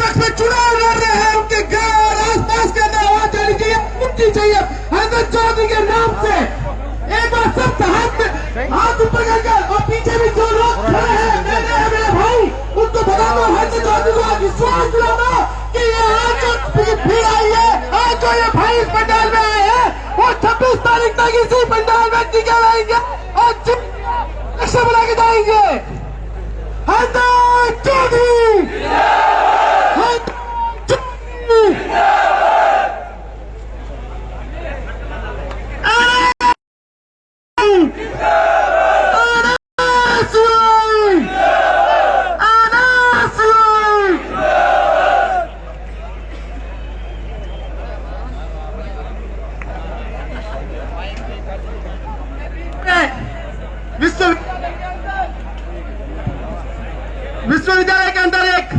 विपक्ष में चुनाव लड़ रहे हैं, उनके घर और आसपास के अंदर आवाज जानी चाहिए, मुक्ति चाहिए हरदीप चौधरी के नाम से। एक बार सब हाथ ऊपर कर और पीछे भी जो लोग खड़े हैं मेरे भाई, उनको बता दो हरदीप चौधरी को विश्वास दिला दो कि ये आज जो भीड़ आई है, आज जो ये भाई इस पंडाल में आए हैं, वो 26 तारीख तक इसी पंडाल में टिके रहेंगे और लक्ष्य बना के जाएंगे। हरदीप चौधरी, हरदीप चौधरी। विश्वविद्यालय के अंदर एक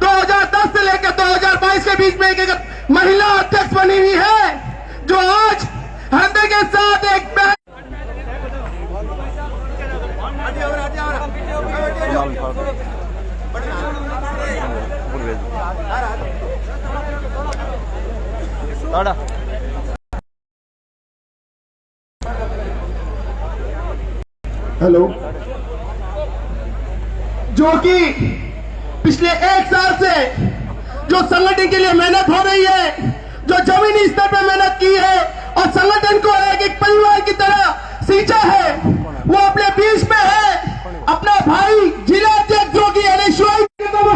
2010 से लेकर 2022 के बीच में एक महिला अध्यक्ष बनी हुई है, जो आज हरदीप के साथ एक हेलो, जो कि पिछले 1 साल से जो संगठन के लिए मेहनत हो रही है, जो जमीनी स्तर पर मेहनत की है और संगठन को एक परिवार की तरह सींचा है, वो अपने बीच में है। अपना भाई जिला अध्यक्ष जो कि एनएसयूआई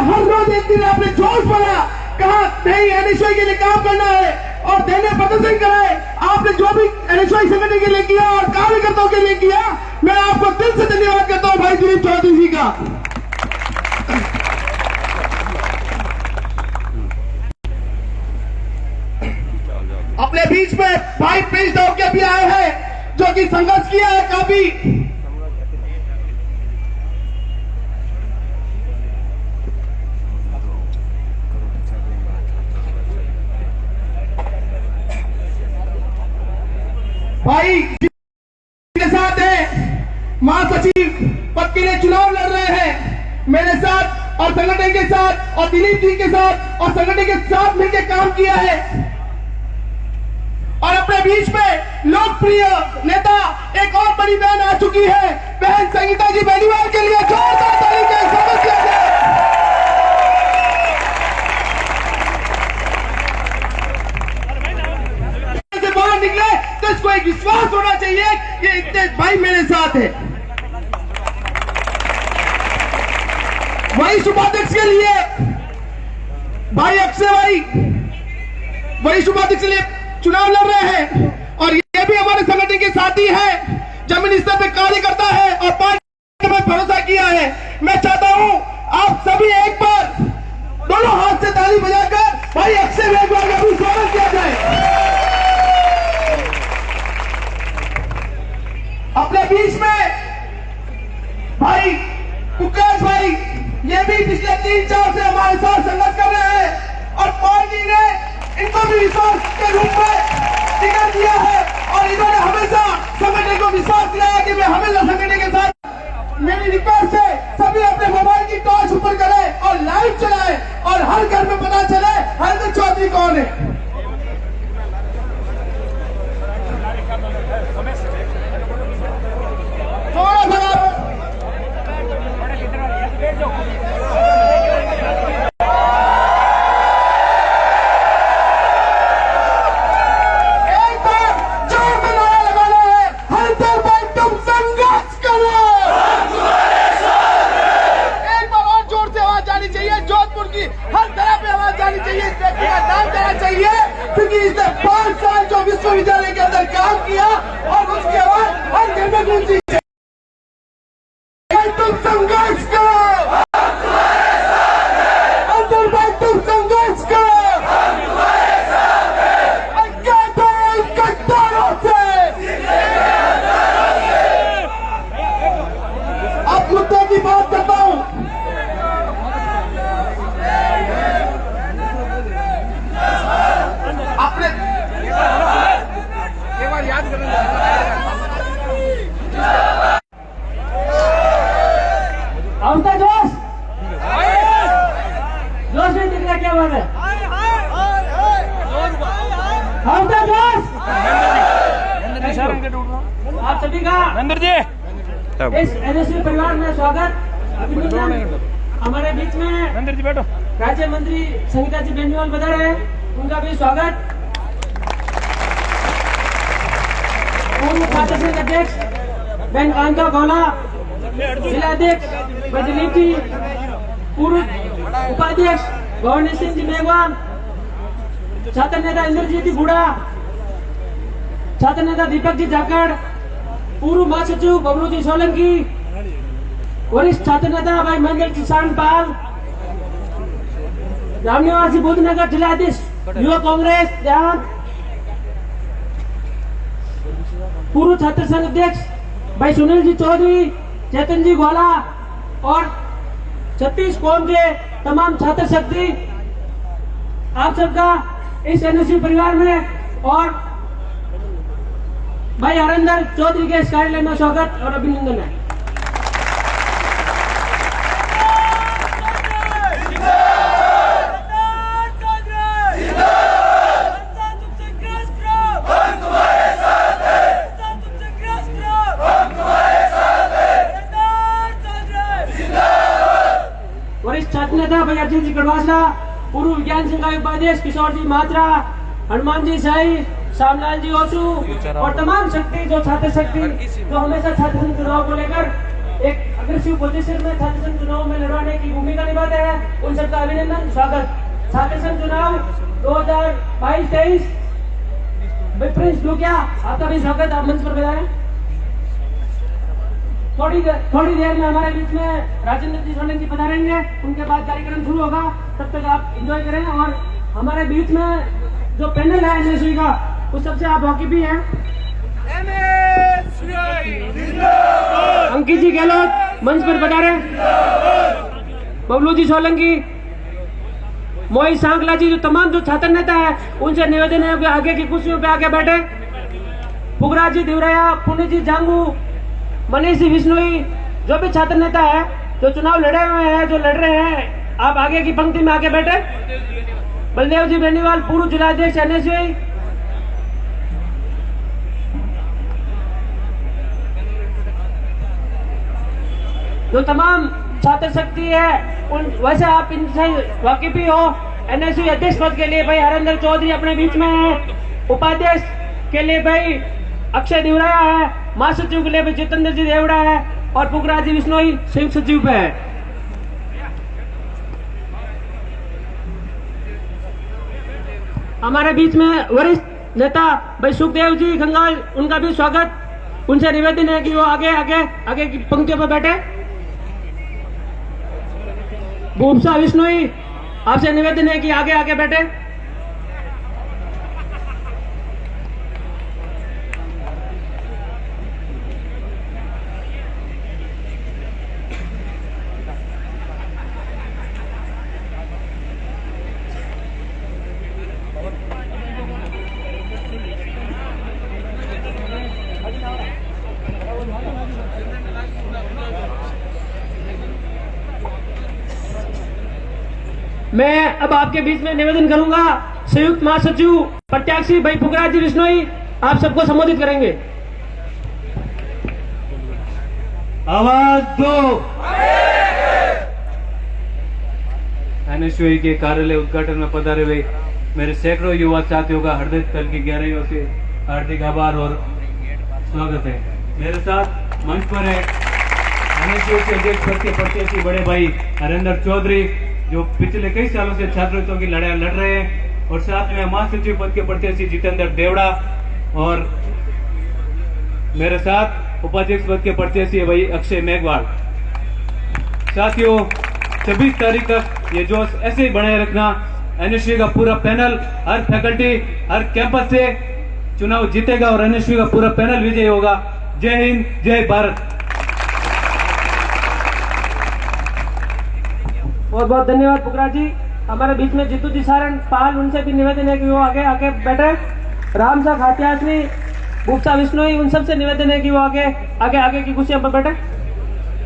हर रोज एक दिन आपने जोश पड़ा, कहा नहीं एनएसयूआई के लिए काम करना है और देने प्रदर्शन कराए। आपने जो भी एनएसयूआई संगठन के लिए किया और कार्यकर्ताओं के लिए किया, मैं आपको दिल से धन्यवाद करता हूं भाई दिलीप चौधरी जी का। अपने बीच में भाई प्रिंस डोके भी आए हैं, जो कि संघर्ष किया है काफी। भाई के साथ है महासचिव पद के लिए चुनाव लड़ रहे हैं, मेरे साथ और संगठन के साथ और दिलीप जी के साथ और संगठन के साथ मिलकर काम किया है। और अपने बीच में लोकप्रिय नेता एक और बड़ी बहन आ चुकी है, बहन संगीता जी बेनीवाल के लिए जोरदार ताली से स्वागत किया जाए। से बाहर निकले तो इसको एक विश्वास होना चाहिए कि इतने भाई मेरे साथ है। वही उपाध्यक्ष के लिए भाई अक्षय भाई वही उपाध्यक्ष के लिए चुनाव लड़ रहे हैं और ये भी हमारे संगठन के साथी है, जमीन स्तर पर कार्य करता है और पार्टी में भरोसा किया है। मैं चाहता हूं आप सभी एक बार दोनों हाथ से ताली बजाकर भाई अक्षय भाई का भी स्वागत किया जाए। अपने बीच में भाई कुकाश भाई, ये भी पिछले 3-4 से हमारे साथ संघर्ष कर रहे हैं और पार्टी ने इनको भी विश्वास के रूप में टिकट दिया है और इन्होंने हमेशा संगठन को विश्वास दिलाया कि मैं हमेशा संगठन के साथ। मेरी रिक्वेस्ट है सभी अपने मोबाइल की टॉर्च ऊपर करें और लाइव चलाएं और हर घर में पता चले हरदीप चौधरी कौन है। थोड़ा सा विश्वविद्यालय के अंदर काम किया और उसके बाद हर घर में गूंजी तुम संघर्ष करो, अंदर भाई तुम संघर्ष करो, गद्दारों से। अब मुद्दों की बात करता हूं। आपने एक बार याद करना इस एनएसयू परिवार में स्वागत अभिनंदन। हमारे बीच में राज्य मंत्री संगीता जी बेनीवाल बता रहे हैं, उनका भी स्वागत। पूर्व छात्र संघ अध्यक्ष बहन कांता गौला, जिला अध्यक्ष दिलीप जी, पूर्व उपाध्यक्ष गौरव सिंह जी मेघवाल, छात्र नेता इंद्रजीत जी बूढ़ा, छात्र नेता दीपक जी जाखड़, पूर्व महासचिव बबलू जी सोलंकी, वरिष्ठ छात्र नेता भाई महेंद्र किसान पाल, रामनिवासी बुद्धनगर जिला अध्यक्ष युवा कांग्रेस देहात, पूर्व छात्र संघ अध्यक्ष भाई सुनील जी चौधरी, चेतन जी गोला और 36 कौम के तमाम छात्र शक्ति, आप सबका इस एनएसयू परिवार में और भाई हरिंदर चौधरी के इस कार्यालय में स्वागत और अभिनंदन है। वरिष्ठ छात्र नेता भाई अर्जुन जी कड़वासला, पूर्व विज्ञान संघ उपाध्यक्ष किशोर जी मात्रा, हनुमान जी साई, श्यामलाल जी ओसू और तमाम शक्ति जो छात्र शक्ति जो हमेशा छात्र संघ चुनाव को लेकर एक अग्रेसिव पोजीशन में छात्र संघ चुनाव में लड़वाने की भूमिका निभाते हैं, उन सबका अभिनंदन स्वागत। छात्र संघ चुनाव 2022-23 प्रिंस लुकिया, आपका भी स्वागत, आप मंच पर बताएं। थोड़ी देर में हमारे बीच में राजेंद्र जी सोलंकी पधारेंगे, उनके बाद कार्यक्रम शुरू होगा, तब तक आप एंजॉय करें। और हमारे बीच में जो पैनल है एनएसयू का, उस सबसे आप वाकिफ भी हैं। अंकित जी गहलोत मंच पर पधारे, बबलू जी सोलंकी, मोहित सांकला जी, जो तमाम जो छात्र नेता है उनसे निवेदन है कि आगे की कुर्सियों पे आके बैठे। पुगराज जी देवराया, पुण्य जी जांगू, मनीष जी विष्णुई, जो भी छात्र नेता है जो चुनाव लड़े हुए हैं, जो लड़ रहे हैं, आप आगे की पंक्ति में आके बैठे। बलदेव जी बेनीवाल, पूर्व जिला अध्यक्ष एनएसयू, जो तमाम छात्र शक्ति है उन वैसे आप इनसे वाकिफ ही हो। एनएसयू अध्यक्ष पद के लिए भाई हरिंदर चौधरी अपने बीच में है, उपाध्यक्ष के लिए भाई अक्षय दिवराया है, महासचिव के लिए भाई जितेंद्र जी देवड़ा है और पुगराज जी विष्णोई संयुक्त सचिव पे है। हमारे बीच में वरिष्ठ नेता भाई सुखदेव जी गंगाल, उनका भी स्वागत। उनसे निवेदन है कि वो आगे की पंक्तियों पर बैठे। भूमसा विष्णोई, आपसे निवेदन है कि आगे बैठे। मैं अब आपके बीच में निवेदन करूंगा, संयुक्त महासचिव प्रत्याशी भाई पुगराज जी विष्णोई आप सबको संबोधित करेंगे। आवाज दो। एनएसयू के कार्यालय उद्घाटन में पधारे हुए मेरे सैकड़ों युवा साथियों का हृदय तल की गहराइयों से हार्दिक आभार और स्वागत है। मेरे साथ मंच पर है एनएसयू के अध्यक्ष पद के प्रत्याशी बड़े भाई हरिंदर चौधरी, जो पिछले कई सालों से छात्रहितों की लड़ाई लड़ रहे हैं, और साथ में महासचिव पद के प्रत्याशी जितेंद्र देवड़ा, और मेरे साथ उपाध्यक्ष पद के प्रत्याशी भाई अक्षय मेघवाल। साथियों, 26 तारीख तक ये जोश ऐसे ही बनाए रखना। एनएसयू का पूरा पैनल, हर फैकल्टी, हर कैंपस से चुनाव जीतेगा और एनएसयू का पूरा पैनल विजयी होगा। जय हिंद, जय भारत। बहुत बहुत धन्यवाद पुगराज जी। हमारे बीच में जीतू जी सारण पाल, उनसे भी निवेदन है कि वो आगे बैठे। राम साह खातियासनी, भूपसा विष्णोई, उन सबसे निवेदन है कि वो आगे की कुर्सियों पर बैठे।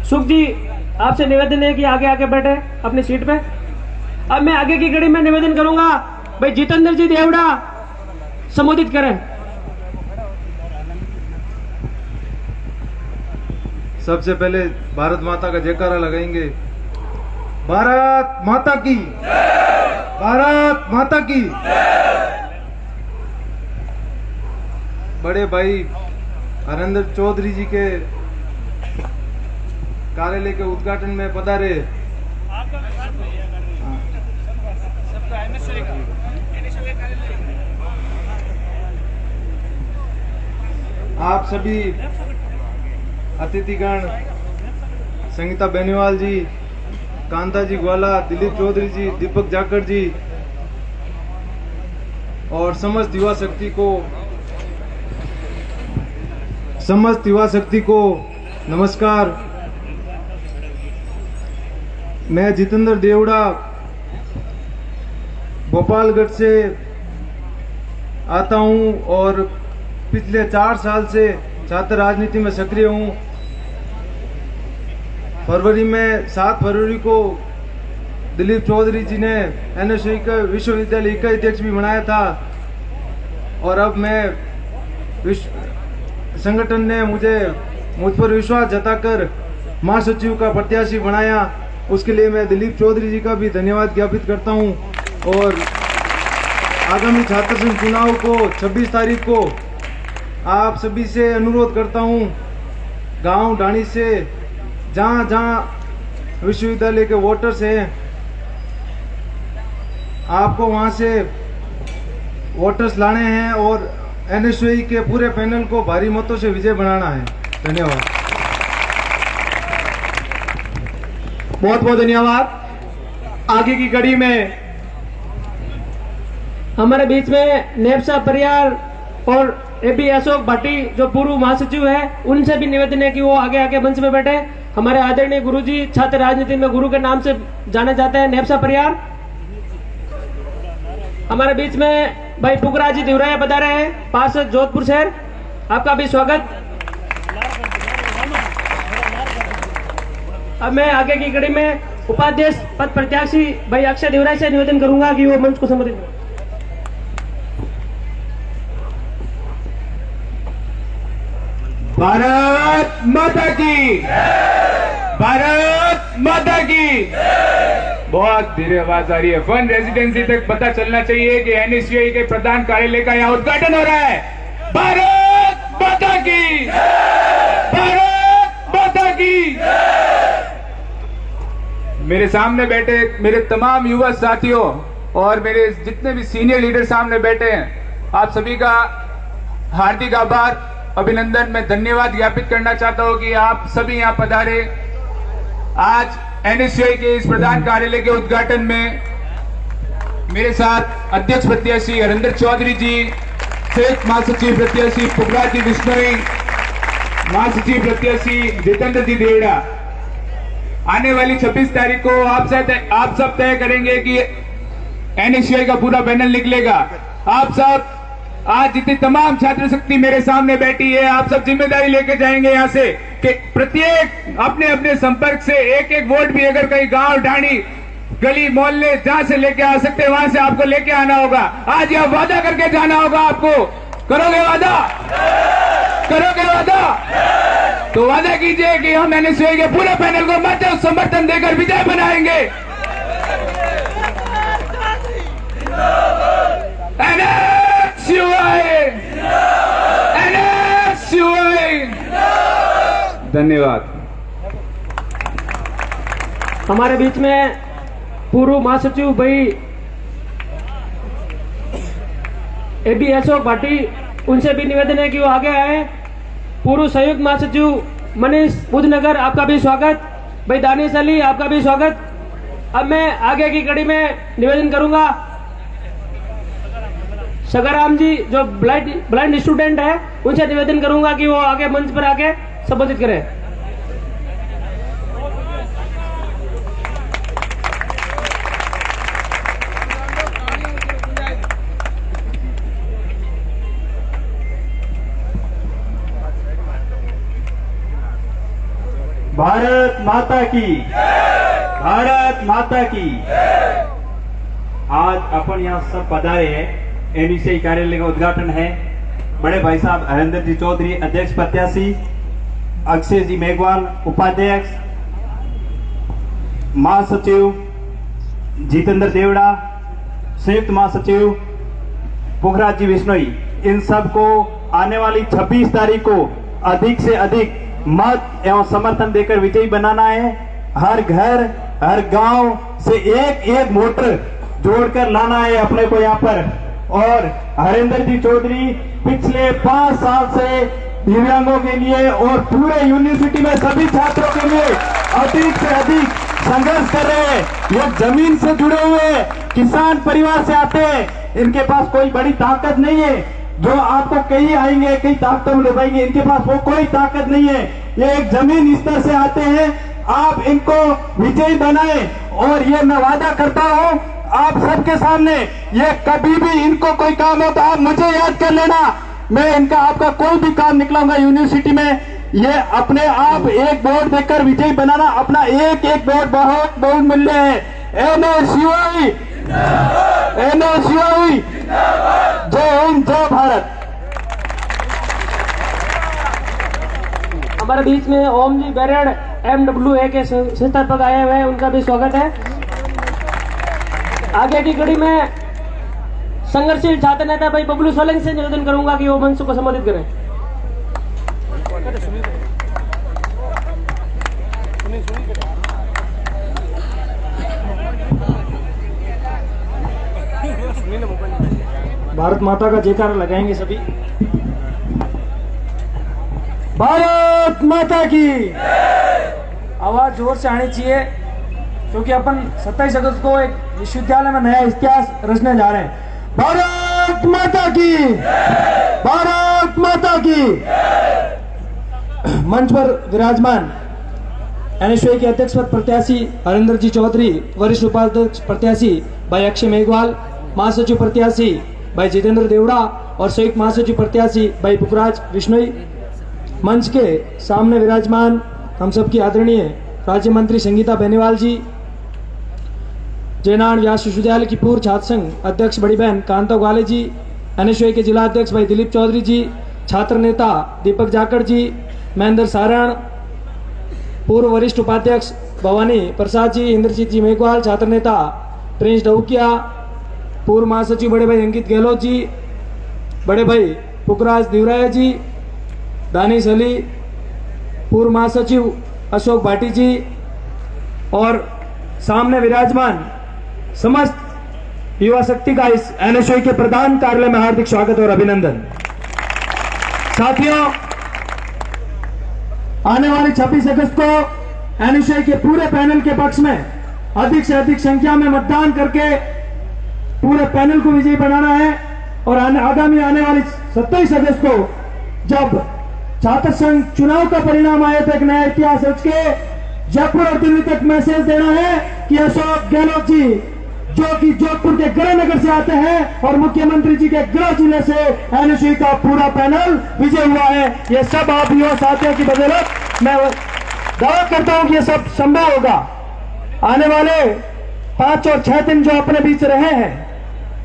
सुख जी, आपसे निवेदन है कि आगे बैठे अपनी सीट पे। अब मैं आगे की कड़ी में निवेदन करूंगा, भाई जितेंद्र जी देवड़ा संबोधित करें। सबसे पहले भारत माता का जयकारा लगाएंगे। भारत माता की, भारत माता की। बड़े भाई हरेंद्र चौधरी जी के कार्यालय के उद्घाटन में पधारे। आप सभी अतिथिगण, संगीता बेनीवाल जी, कांता जी ग्वाला, दिलीप चौधरी जी, दीपक जाखड़ जी और समस्त युवा शक्ति को नमस्कार। मैं जितेंद्र देवड़ा गोपालगढ़ से आता हूं और पिछले 4 साल से छात्र राजनीति में सक्रिय हूं। फरवरी में 7 फरवरी को दिलीप चौधरी जी ने एनएसयू का विश्वविद्यालय इकाई अध्यक्ष भी बनाया था और अब मैं संगठन ने मुझ पर विश्वास जताकर महासचिव का प्रत्याशी बनाया। उसके लिए मैं दिलीप चौधरी जी का भी धन्यवाद ज्ञापित करता हूं और आगामी छात्र संघ चुनाव को 26 तारीख को आप सभी से अनुरोध करता हूं, गांव ढाणी से जहां विश्वविद्यालय के वोटर्स हैं, आपको वहां से वोटर्स लाने हैं और एनएसयूआई के पूरे पैनल को भारी मतों से विजय बनाना है। धन्यवाद। बहुत बहुत धन्यवाद। आगे की कड़ी में हमारे बीच में नेपसा परियार और एबी अशोक भाटी जो पूर्व महासचिव है, उनसे भी निवेदन है कि वो आगे आगे मंच में बैठे। हमारे आदरणीय गुरुजी, छात्र राजनीति में गुरु के नाम से जाने जाते हैं, नेपसा परियार। हमारे बीच में भाई पुखराज जी दिवराया पधारे हैं, पार्षद जोधपुर शहर, आपका भी स्वागत। अब मैं आगे की कड़ी में उपाध्यक्ष पद प्रत्याशी भाई अक्षय दिवराय से निवेदन करूंगा कि वो मंच को संबोधित करें। भारत माता की, भारत माता की। बहुत धीरे आवाज आ रही है। फन रेजिडेंसी तक पता चलना चाहिए कि एनएसयूआई के प्रधान कार्यालय का यहाँ उद्घाटन हो रहा है। भारत माता की, भारत माता की। मेरे सामने बैठे मेरे तमाम युवा साथियों और मेरे जितने भी सीनियर लीडर सामने बैठे हैं, आप सभी का हार्दिक आभार, अभिनंदन, मैं धन्यवाद ज्ञापित करना चाहता हूं कि आप सभी यहां पधारे। आज एनएसयूआई के इस प्रधान कार्यालय के उद्घाटन में मेरे साथ अध्यक्ष प्रत्याशी हरेंद्र चौधरी जी, संयुक्त महासचिव प्रत्याशी पुखराज जी बिश्नोई, महासचिव प्रत्याशी जितेंद्र जी देवड़ा। आने वाली 26 तारीख को आप सब तय करेंगे कि एनएसयूआई का पूरा पैनल निकलेगा। आप सब आज जितनी तमाम छात्र शक्ति मेरे सामने बैठी है, आप सब जिम्मेदारी लेके जाएंगे यहाँ से कि प्रत्येक अपने अपने संपर्क से एक एक वोट भी अगर कहीं गांव ढाणी गली मोहल्ले जहां से लेके आ सकते हैं वहां से आपको लेके आना होगा। आज यह वादा करके जाना होगा आपको। करोगे वादा? करोगे वादा? तो वादा कीजिए कि हम एनएसयूआई के पूरे पैनल को मत समर्थन देकर विजय बनाएंगे। धन्यवाद। हमारे बीच में पूर्व महासचिव भाई एबी अशोक भाटी, उनसे भी निवेदन है कि वो आगे आए। पूर्व संयुक्त महासचिव मनीष बुधनगर, आपका भी स्वागत। भाई दानिश अली, आपका भी स्वागत। अब मैं आगे की कड़ी में निवेदन करूंगा सगाराम जी जो ब्लाइंड स्टूडेंट है, उनसे निवेदन करूंगा कि वो आगे मंच पर आके संबोधित करें। भारत माता की, भारत माता की। आज अपन यहाँ सब पधारे हैं, एनएसयूआई कार्यालय का उद्घाटन है। बड़े भाई साहब हरेंद्र जी चौधरी, अध्यक्ष प्रत्याशी, अक्षय जी मेघवाल उपाध्यक्ष, महासचिव जितेंद्र देवड़ा, संयुक्त महासचिव पुखराज जी बिश्नोई, इन सबको आने वाली 26 तारीख को अधिक से अधिक मत एवं समर्थन देकर विजयी बनाना है। हर घर हर गांव से एक एक वोटर जोड़कर लाना है अपने को यहाँ पर। और हरेंद्र जी चौधरी पिछले 5 साल से दिव्यांगों के लिए और पूरे यूनिवर्सिटी में सभी छात्रों के लिए अधिक से अधिक संघर्ष कर रहे हैं। ये जमीन से जुड़े हुए किसान परिवार से आते हैं, इनके पास कोई बड़ी ताकत नहीं है जो आपको कहीं आएंगे कहीं ताकत निभाएंगे, इनके पास वो कोई ताकत नहीं है। ये एक जमीन स्तर से आते हैं। आप इनको विजयी बनाए और ये मैं वादा करता हूं आप सबके सामने, ये कभी भी इनको कोई काम हो तो आप मुझे याद कर लेना, मैं इनका आपका कोई भी काम निकलाऊंगा यूनिवर्सिटी में। ये अपने आप एक वोट देकर विजयी बनाना, अपना एक एक वोट बहुत बहुत मूल्य है। एनएसयूआई एनएसयूआई, जय हिंद जय भारत। हमारे बीच में ओम जी बेरेड MWA के संस्थापक आए हुए हैं, उनका भी स्वागत है। आगे की कड़ी में संघर्षशील छात्र नेता भाई बबलू सोलंकी से निवेदन करूंगा कि वो मंच को संबोधित करें। भारत माता का जयकारा लगाएंगे सभी। भारत माता की आवाज जोर से आनी चाहिए, क्योंकि अपन 27 अगस्त को एक विश्वविद्यालय में नया इतिहास रचने जा रहे हैं। भारत माता की, भारत माता की। मंच पर विराजमान एनएसयूआई के अध्यक्ष पद प्रत्याशी हरेंद्र जी चौधरी, वरिष्ठ उपाध्यक्ष प्रत्याशी भाई अक्षय मेघवाल, महासचिव प्रत्याशी भाई जितेंद्र देवड़ा और संयुक्त महासचिव प्रत्याशी भाई पुखराज बिश्नोई। मंच के सामने विराजमान हम सबकी आदरणीय राज्य मंत्री संगीता बेनीवाल जी, जयनारायण व्यास विश्वविद्यालय की पूर्व छात्र संघ अध्यक्ष बड़ी बहन कांता ग्वाले जी, एनएसयूआई के जिला अध्यक्ष भाई दिलीप चौधरी जी, छात्र नेता दीपक जाखड़ जी, महेंद्र सारण, पूर्व वरिष्ठ उपाध्यक्ष भवानी प्रसाद जी, इंद्रजीत जी मेघवाल, छात्र नेता प्रिंस डहुकिया, पूर्व महासचिव बड़े भाई अंकित गहलोत जी, बड़े भाई पुखराज दिवराया जी, दानिश अली, पूर्व महासचिव अशोक भाटी जी और सामने विराजमान समस्त युवा शक्ति का इस एनएसयूआई के प्रधान कार्यालय में हार्दिक स्वागत और अभिनंदन। साथियों, आने वाली 26 अगस्त को एनएसयूआई के पूरे पैनल के पक्ष में अधिक से अधिक संख्या में मतदान करके पूरे पैनल को विजयी बनाना है। और आगामी आने वाली 27 अगस्त को जब छात्र संघ चुनाव का परिणाम आया तो एक नया इतिहास रच के जयपुर और दिल्ली तक मैसेज देना है कि अशोक गहलोत जी, जो कि जोधपुर के गृह नगर से आते हैं और मुख्यमंत्री जी के गृह जिले से एनएसयूआई का पूरा पैनल विजय हुआ है। ये सब आप युवा साथियों की बदौलत मैं दावा करता हूं कि ये सब संभव होगा। आने वाले 5 और 6 दिन जो अपने बीच रहे हैं,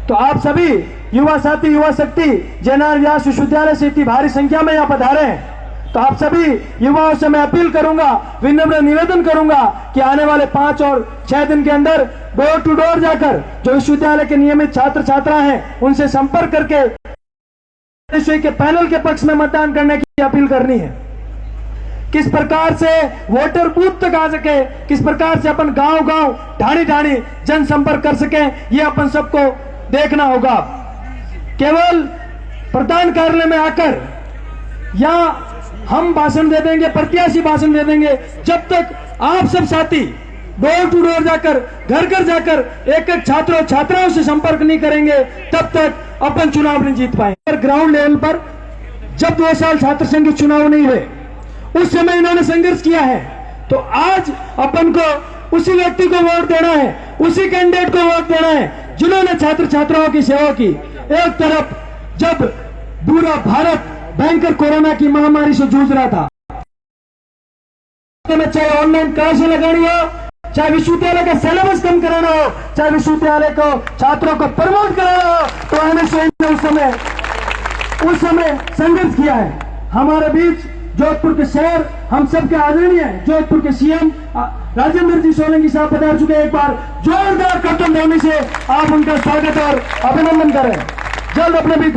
तो आप सभी युवा साथी, युवा शक्ति जयनारायण व्यास विश्वविद्यालय से इतनी भारी संख्या में यहाँ पधारे हैं, तो आप सभी युवाओं से मैं अपील करूंगा, विनम्र निवेदन करूंगा कि आने वाले 5 और 6 दिन के अंदर डोर टू डोर जाकर जो विश्वविद्यालय के नियमित छात्र छात्रा हैं उनसे संपर्क करके एनएसयूआई के पैनल के पक्ष में मतदान करने की अपील करनी है। किस प्रकार से वोटर बूथ तक आ सके, किस प्रकार से अपन गांव गांव ढाणी ढाणी जनसंपर्क कर सके, ये अपन सबको देखना होगा। केवल प्रधान कार्यालय में आकर या हम भाषण दे देंगे, प्रत्याशी भाषण दे देंगे, जब तक आप सब साथी डोर टू डोर जाकर, घर घर जाकर एक एक छात्रों छात्राओं से संपर्क नहीं करेंगे, तब तक अपन चुनाव नहीं जीत पाएंगे। ग्राउंड लेवल पर जब 2 साल छात्र संघ के चुनाव नहीं हुए, उस समय इन्होंने संघर्ष किया है, तो आज अपन को उसी व्यक्ति को वोट देना है, उसी कैंडिडेट को वोट देना है जिन्होंने छात्र छात्राओं की सेवा की। एक तरफ जब पूरा भारत भयंकर कोरोना की महामारी से जूझ रहा था, चाहे ऑनलाइन क्लासें लगानी हो, चाहे विश्वविद्यालय का सिलेबस कम कराना हो, चाहे विश्वविद्यालय को छात्रों को प्रमोट कराना हो, तो एनएसयूआई ने उस समय संघर्ष किया है। हमारे बीच जोधपुर के शहर हम सबके आदरणीय जोधपुर के सीएम राजेंद्र जी सोलंकी साहब पधार चुके हैं। एक बार जोरदार कर्तन ध्वनि से आप उनका स्वागत और अभिनंदन करें। जल्द अपने बीच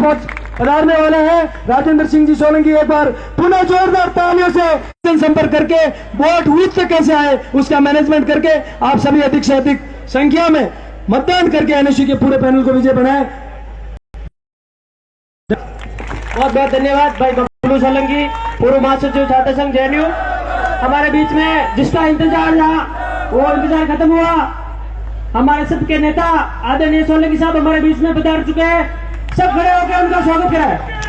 पधारने वाले हैं राजेंद्र सिंह जी सोलंकी। एक बार पुनः जोरदार तालियों से संपर्क करके वोट बूथ से कैसे आए उसका मैनेजमेंट करके आप सभी अधिक से अधिक संख्या में मतदान करके एनएसयू के पूरे पैनल को विजय बनाए। बहुत बहुत धन्यवाद भाई बबलू सोलंकी, पूर्व महासचिव छात्र संघ जेएनयू। हमारे बीच में जिसका इंतजार रहा वो इंतजार खत्म हुआ। हमारे सबके नेता आदरणीय सोलंकी साहब हमारे बीच में पधार चुके हैं। सब खड़े होकर उनका स्वागत करें।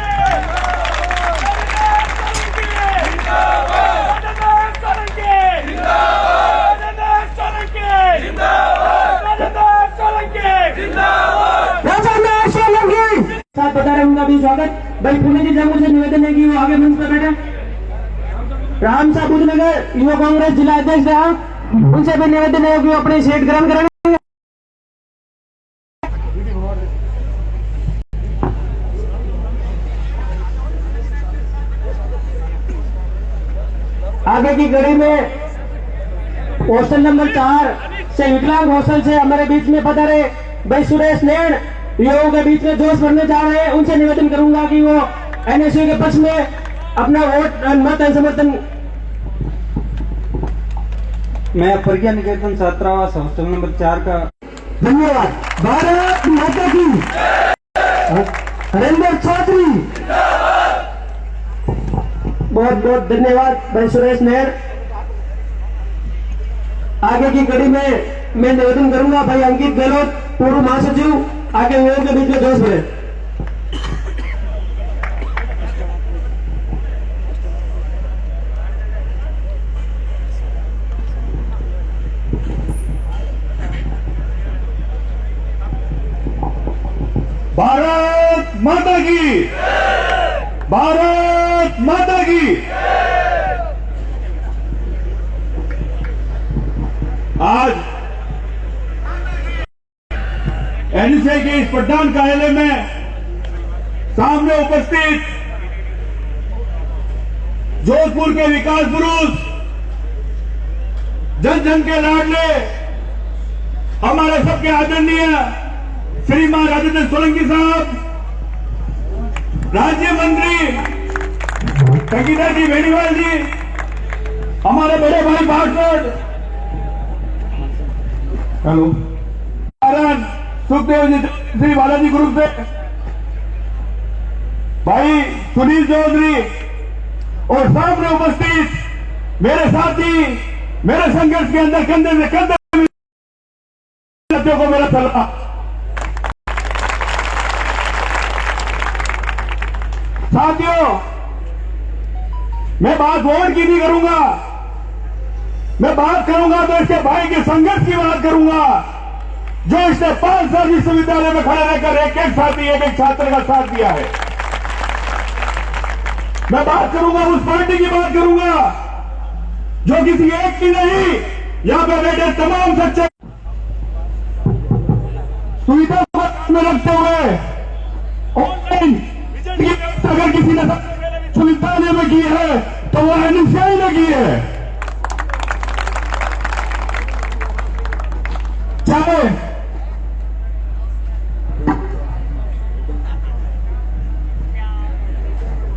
साथ बता रहे उनका भी स्वागत। भाई पुणे जी जम्मू से निवेदन है कि वो आगे मंच पर बैठे। राम साहब बुद्धनगर युवा कांग्रेस जिला अध्यक्ष रहा, उनसे भी निवेदन है कि वो अपनी सीट ग्रहण करेंगे। आगे की कड़ी में हॉस्टल नंबर 4 से विकलांग हॉस्टल से हमारे बीच में पधारे भाई सुरेश नैन युवाओं के बीच में जोश भरने जा रहे हैं। उनसे निवेदन करूंगा कि वो एनएसयू के पक्ष में अपना वोट मत समर्थन। मैं प्रज्ञा निकेतन छात्रावास हॉस्टल नंबर 4 का धन्यवाद। भारत माता की हरेंद्र चौधरी, बहुत बहुत धन्यवाद भाई सुरेश नैन। आगे की कड़ी में मैं निवेदन करूंगा भाई अंकित गहलोत पूर्व महासचिव, आगे युवाओं के बीच में जोश भरे। भारत माता की, भारत माता की। आज एनएसयू के इस प्रधान कार्यालय में सामने उपस्थित जोधपुर के विकास पुरुष, जन जन के लाडले, हमारे सबके आदरणीय श्रीमान राजेंद्र सोलंकी साहब, राज्य मंत्री टंकीधर जी बेनीवाल जी, हमारे बड़े भाई भास्कर, हेलो, सुखदेव जी श्री बालाजी ग्रुप से भाई सुनील चौधरी और सामने उपस्थित मेरे साथी, मेरे संघर्ष के अंदर कंधे से कंधे साथियों को मेरा सलाम। साथियों, मैं बात वोट की नहीं करूंगा, मैं बात करूंगा तो इसके भाई के संघर्ष की बात करूंगा, जो इसने 5 साल विश्वविद्यालय में खड़े रहकर एक एक साथी, एक एक छात्र का साथ दिया है। मैं बात करूंगा उस पार्टी की बात करूंगा जो किसी एक की नहीं, यहां पर बैठे तमाम सच्चे सुविधा में रखते हुए ऑनलाइन अगर किसी ने विश्वविद्यालय में की है तो वह एनएसयू ने की है।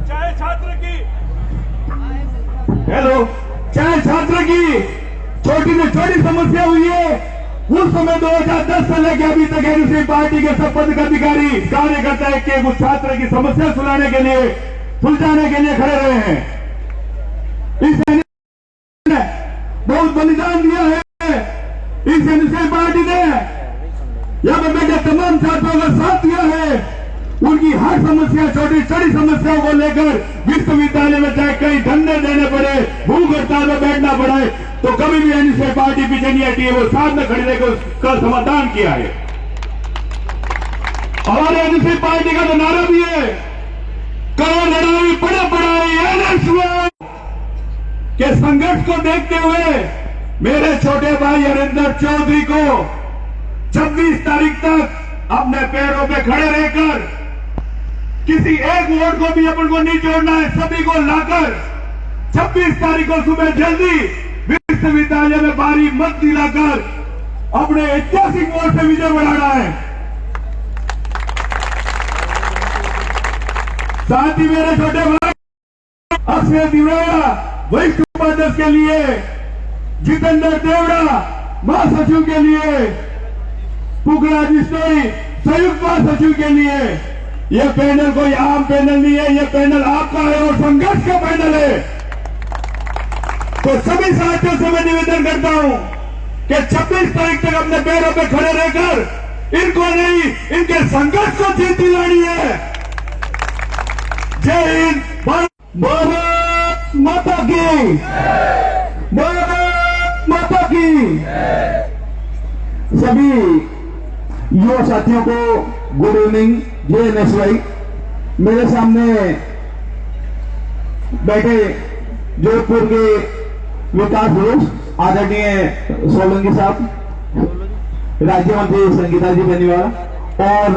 चाहे छात्र की, हेलो, चाहे छात्र की छोटी से छोटी समस्या हुई है, उस समय 2010 से लेकर अभी तक एनएसयू पार्टी के सब पदाधिकारी कार्यकर्ता के उस छात्र की समस्या सुलझाने के लिए खड़े रहे हैं। इस ने बहुत बलिदान दिया है। इस एनएसयू पार्टी ने यहां पर बैठे तमाम छात्रों का साथ दिया है। उनकी हर समस्या, छोटी छोटी समस्याओं को लेकर विश्वविद्यालय में चाहे कहीं धरने देने पड़े, भूख हड़ताल में बैठना पड़े, तो कभी भी एनएसयू पार्टी पीछे नहीं हटी है। वो साथ में खड़े रहकर उसका समाधान किया है। हमारे एनएसयू पार्टी का तो नारा भी है, करो लड़ाई बड़े पढ़ाई एनएसयू के संघर्ष को देखते हुए मेरे छोटे भाई हरेंद्र चौधरी को 26 तारीख तक अपने पैरों पे खड़े रहकर किसी एक वोट को भी अपन को नहीं छोड़ना है, सभी को लाकर 26 तारीख को सुबह जल्दी विश्वविद्यालय में भारी मत दिलाकर अपने ऐतिहासिक वोट से विजय बनाना है। साथ ही मेरे छोटे भाई अक्षय तिवारी वरिष्ठ उपाध्यक्ष के लिए, जितेंद्र देवड़ा महासचिव के लिए, पुखराज बिश्नोई संयुक्त महासचिव के लिए। यह पैनल कोई आम पैनल नहीं है, यह पैनल आपका है और संघर्ष का पैनल है। तो सभी साथियों से मैं निवेदन करता हूं कि 26 तारीख तक अपने पैरों पे खड़े रहकर इनको नहीं, इनके संघर्ष को जीत दिलानी है। जय हिंद, भारत माता की, भारत माता की। सभी युवा साथियों को गुड इवनिंग, जय नशवाई। मेरे सामने बैठे जोधपुर के विकास पुरुष आदरणीय सोलंकी साहब, राज्य मंत्री संगीता जी बेनीवाल और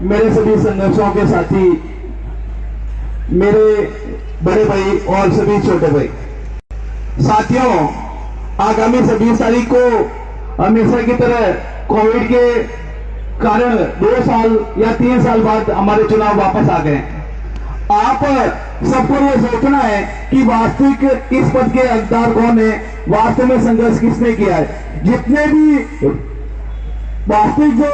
मेरे सभी संघर्षों के साथी, मेरे बड़े भाई और सभी छोटे भाई। साथियों, आगामी 26 तारीख को हमेशा की तरह कोविड के कारण 2 साल या 3 साल बाद हमारे चुनाव वापस आ गए। आप सबको ये सोचना है कि वास्तविक इस पद के हकदार कौन है, वास्तव में संघर्ष किसने किया है। जितने भी वास्तविक जो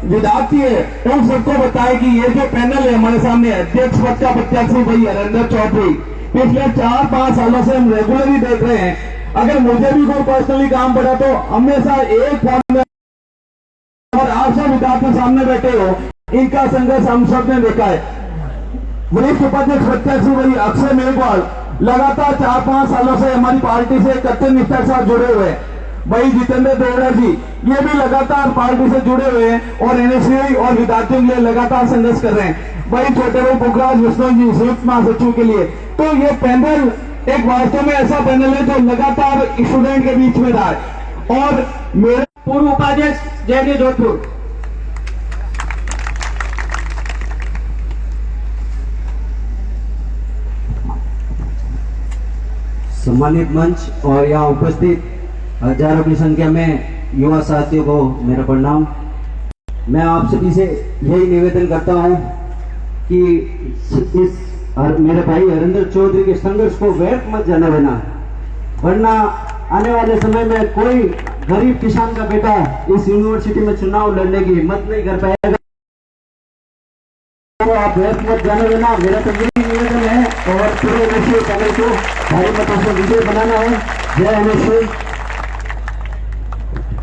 विद्यार्थी है उन सबको बताए कि ये जो पैनल है हमारे सामने, अध्यक्ष पद का प्रत्याशी भाई हरेंद्र चौधरी, पिछले 4-5 सालों से हम रेगुलरली देख रहे हैं। अगर मुझे भी कोई पर्सनली काम पड़ा तो हमेशा एक फोन में, और आप सब विद्यार्थी सामने बैठे हो, इनका संघर्ष हम सब ने देखा है। वरिष्ठ उपाध्यक्ष प्रत्याशी भाई अक्षय मेघवाल लगातार 4-5 सालों से हमारी पार्टी से कट्टर निष्ठा के साथ जुड़े हुए हैं। भाई जितेंद्र देवड़ा जी ये भी लगातार पार्टी से जुड़े हुए हैं और एनएसयूआई और विद्यार्थियों के लिए लगातार संघर्ष कर रहे हैं। भाई छोटे भाई पुखराज बिश्नोई जी संयुक्त महासचिव के लिए। तो ये पैनल एक वास्तव में ऐसा पैनल है जो लगातार स्टूडेंट के बीच में रहा है। और मेरे पूर्व उपाध्यक्ष जयदेव जोधपुर। सम्मानित मंच और यहाँ उपस्थित हजारों की संख्या में युवा साथियों को मेरा प्रणाम। मैं आप सभी से यही निवेदन करता हूँ कि इस मेरे भाई हरेंद्र चौधरी के संघर्ष को व्यर्थ मत जाने देना, वरना आने वाले समय में कोई गरीब किसान का बेटा इस यूनिवर्सिटी में चुनाव लड़ने की हिम्मत नहीं कर पाएगा। तो आप व्यर्थ मत जाने देना, मेरा तो यही निवेदन है। और पूरे एनएसयूआई पैनल को भारी मतों से विजय बनाना है। जय एनएसयूआई।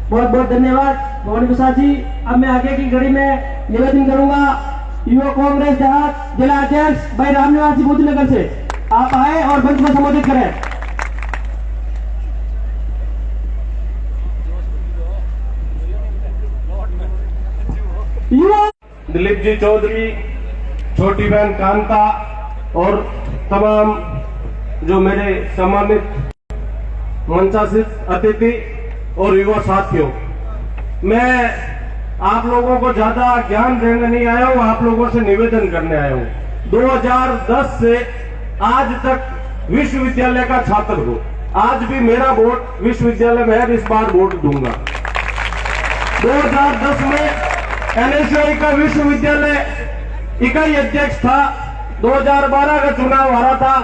बहुत बहुत धन्यवाद मोहन प्रसाद जी। अब मैं आगे की घड़ी में निवेदन करूंगा युवा कांग्रेस देहात जिला अध्यक्ष भाई रामनिवास जी बुद्धनगर से, आप आए और मंच में संबोधित करें। दिलीप जी चौधरी, छोटी बहन कांता और तमाम जो मेरे सम्मानित मंचासीन अतिथि और युवा साथियों, मैं आप लोगों को ज्यादा ज्ञान देने नहीं आया हूं, आप लोगों से निवेदन करने आया हूं। 2010 से आज तक विश्वविद्यालय का छात्र हूं। आज भी मेरा वोट विश्वविद्यालय में है, इस बार वोट दूंगा। 2010 में एनएसयूआई का विश्वविद्यालय इकाई अध्यक्ष था। 2012 का चुनाव हारा था,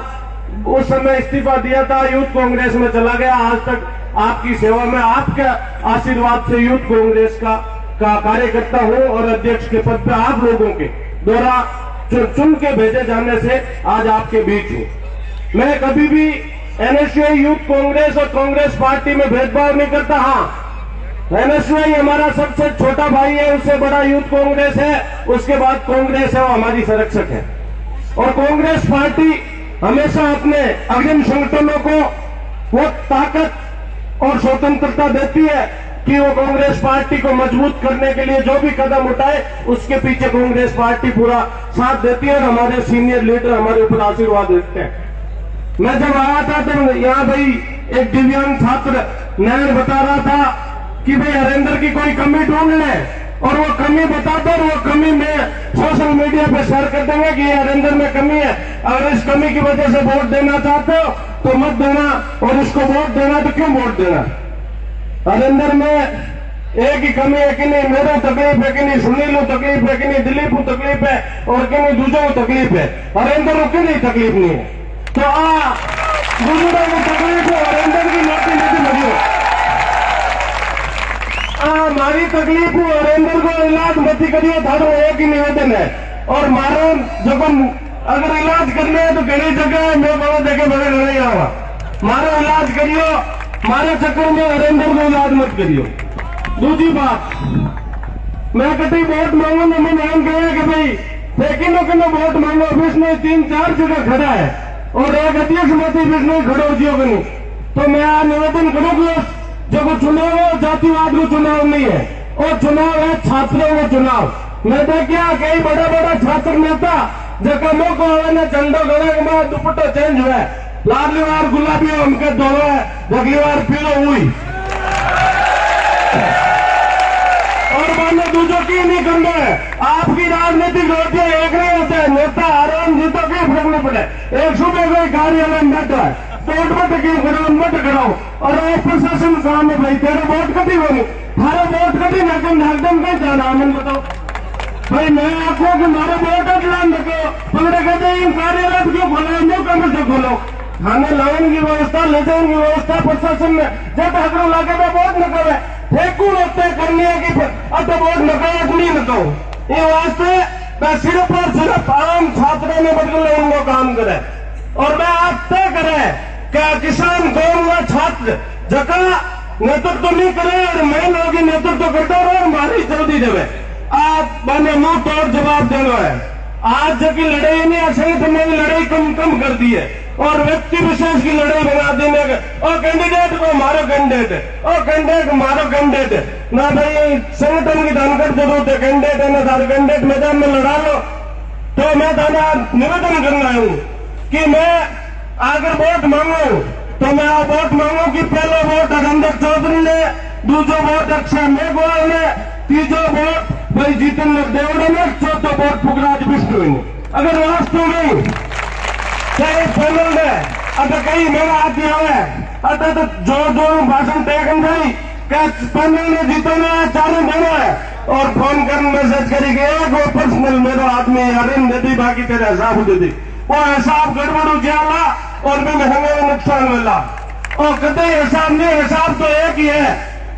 उस समय इस्तीफा दिया था, यूथ कांग्रेस में चला गया। आज तक आपकी सेवा में, आपके आशीर्वाद से यूथ कांग्रेस का कार्यकर्ता हूं और अध्यक्ष के पद पे आप लोगों के द्वारा चुन के भेजे जाने से आज आपके बीच हूं। मैं कभी भी एनएसयूआई, यूथ कांग्रेस और कांग्रेस पार्टी में भेदभाव नहीं करता। हाँ, एनएसयूआई हमारा सबसे छोटा भाई है, उससे बड़ा यूथ कांग्रेस है, उसके बाद कांग्रेस है, वो हमारी संरक्षक है। और कांग्रेस पार्टी हमेशा अपने अग्रिम संगठनों को वो ताकत और स्वतंत्रता देती है कि वो कांग्रेस पार्टी को मजबूत करने के लिए जो भी कदम उठाए उसके पीछे कांग्रेस पार्टी पूरा साथ देती है और हमारे सीनियर लीडर हमारे ऊपर आशीर्वाद देते हैं। मैं जब आया था तो यहाँ भाई एक दिव्यांग छात्र नयन बता रहा था कि भाई हरेंद्र की कोई कमी ढूंढ ले, और वो कमी बताते और वो कमी में सोशल मीडिया पे शेयर कर देंगे कि हरिंदर में कमी है। अगर इस कमी की वजह से वोट देना चाहते हो तो मत देना, और उसको वोट देना तो क्यों वोट देना। हरिंदर में एक ही कमी है कि नहीं मेरे तकलीफ है कि नहीं सुनील तकलीफ है कि नहीं दिलीप तकलीफ है और कि नहीं दूसरों को तकलीफ है, हरिंदर को नहीं तकलीफ नहीं है। तो दूसरों को तकलीफ है, हरिंदर की नौकरी नहीं लगी हमारी तकलीफ हो, हरिंदर को इलाज मत करियो, थारो एक ही निवेदन है। और मारो जब अगर इलाज करना है तो घनी जगह है, मैं बड़ा देखे बड़े नहीं आवा, मारो इलाज करियो, मारे चक्कर में हरिंदर को इलाज मत करियो। दूसरी बात, मैं कभी वोट मांगू तो मैं नाम कहा कि भाई सेकंडों के वोट मांगो, विष्णु 3-4 जगह खड़ा है और एक अध्यक्ष मत विष्णु खड़ो जियो कि नहीं। तो मैं निवेदन करूंगा जो चुनाव है जातिवाद को चुनाव नहीं है, और चुनाव है छात्रों का चुनाव। मैं देखिए कई बड़ा बड़ा छात्र नेता जगह मौका हुआ ना झंडो गड़ा के बाद दुपट्टा चेंज हुआ है, लाडली बार गुलाबी उनके दो है, अगली बार पीलो हुई और मानो दूसरों की नहीं करना है। आपकी राजनीतिक रोटियां एक नहीं होते हैं, नेता आराम जीतो क्यों फर्क नहीं पड़े। एक सुबह कोई कार्यालय में बैठा है तो मत क्यों कराओ, मत कराओ, और एक प्रशासन काम है भाई तेरे वोट कटी होनी, थारे वोट कटी नाकदम कहीं जाना हमें बताओ भाई। मैं आपको कि मारे वोट अटलान रखो, पकड़े कहते इन कार्यालय क्यों खोलो, नो कम से खोलो, थाने लाने की व्यवस्था, ले जाने की व्यवस्था प्रशासन में जब हकरों लाके में वोट न करे फेंकू होते करने की अब वोट न करो नहीं न कहो। ये वास्ते मैं सिर्फ और सिर्फ आम छात्रों ने बदल उनको काम करे, और मैं आप तय करे क्या किसान कौन हुआ छात्र जगह नेतृत्व तो नहीं करे और मैं लोग नेतृत्व करता और हमारी चौधरी देवे आप बने मुंह तोड़ जवाब देना है। आज की लड़ाई ने संगठन में लड़ाई कम कर दी है और व्यक्ति विशेष की लड़ाई बना देने और कैंडिडेट को मारो कैंडिडेट और कैंडिडेट मारो कैंडिडेट ना भाई संगठन की धनकर जरूरत है, कैंडिडेट है ना सारे कैंडिडेट मैदान में लड़ा लो। तो मैं थाना निवेदन करना हूँ कि मैं अगर वोट मांगू तो मैं वोट मांगू कि पहला वोट हरिंदर चौधरी ने, दूसरा वोट अक्षय मेघवाल ने, तीसरा वोट भाई जितेंद्र देवड़ा ने, चौथा वोट पुखराज विष्णु ने। अगर वास्तव में चाहे पैनल ने अगर कहीं मेरा हाथ दिया है अतः तो जोर भाषण तय कर गई पैनल ने जीतना है, चारों देना है और फोन कर मैसेज करेगी वो पर्सनल मेरा आदमी अरिंद दे दी बाकी तेरे हिसाब दे दी वो हिसाब गड़बड़ उजाला और भी महंगे नुकसान वाला और कतई हिसाब नहीं, हिसाब तो एक ही है।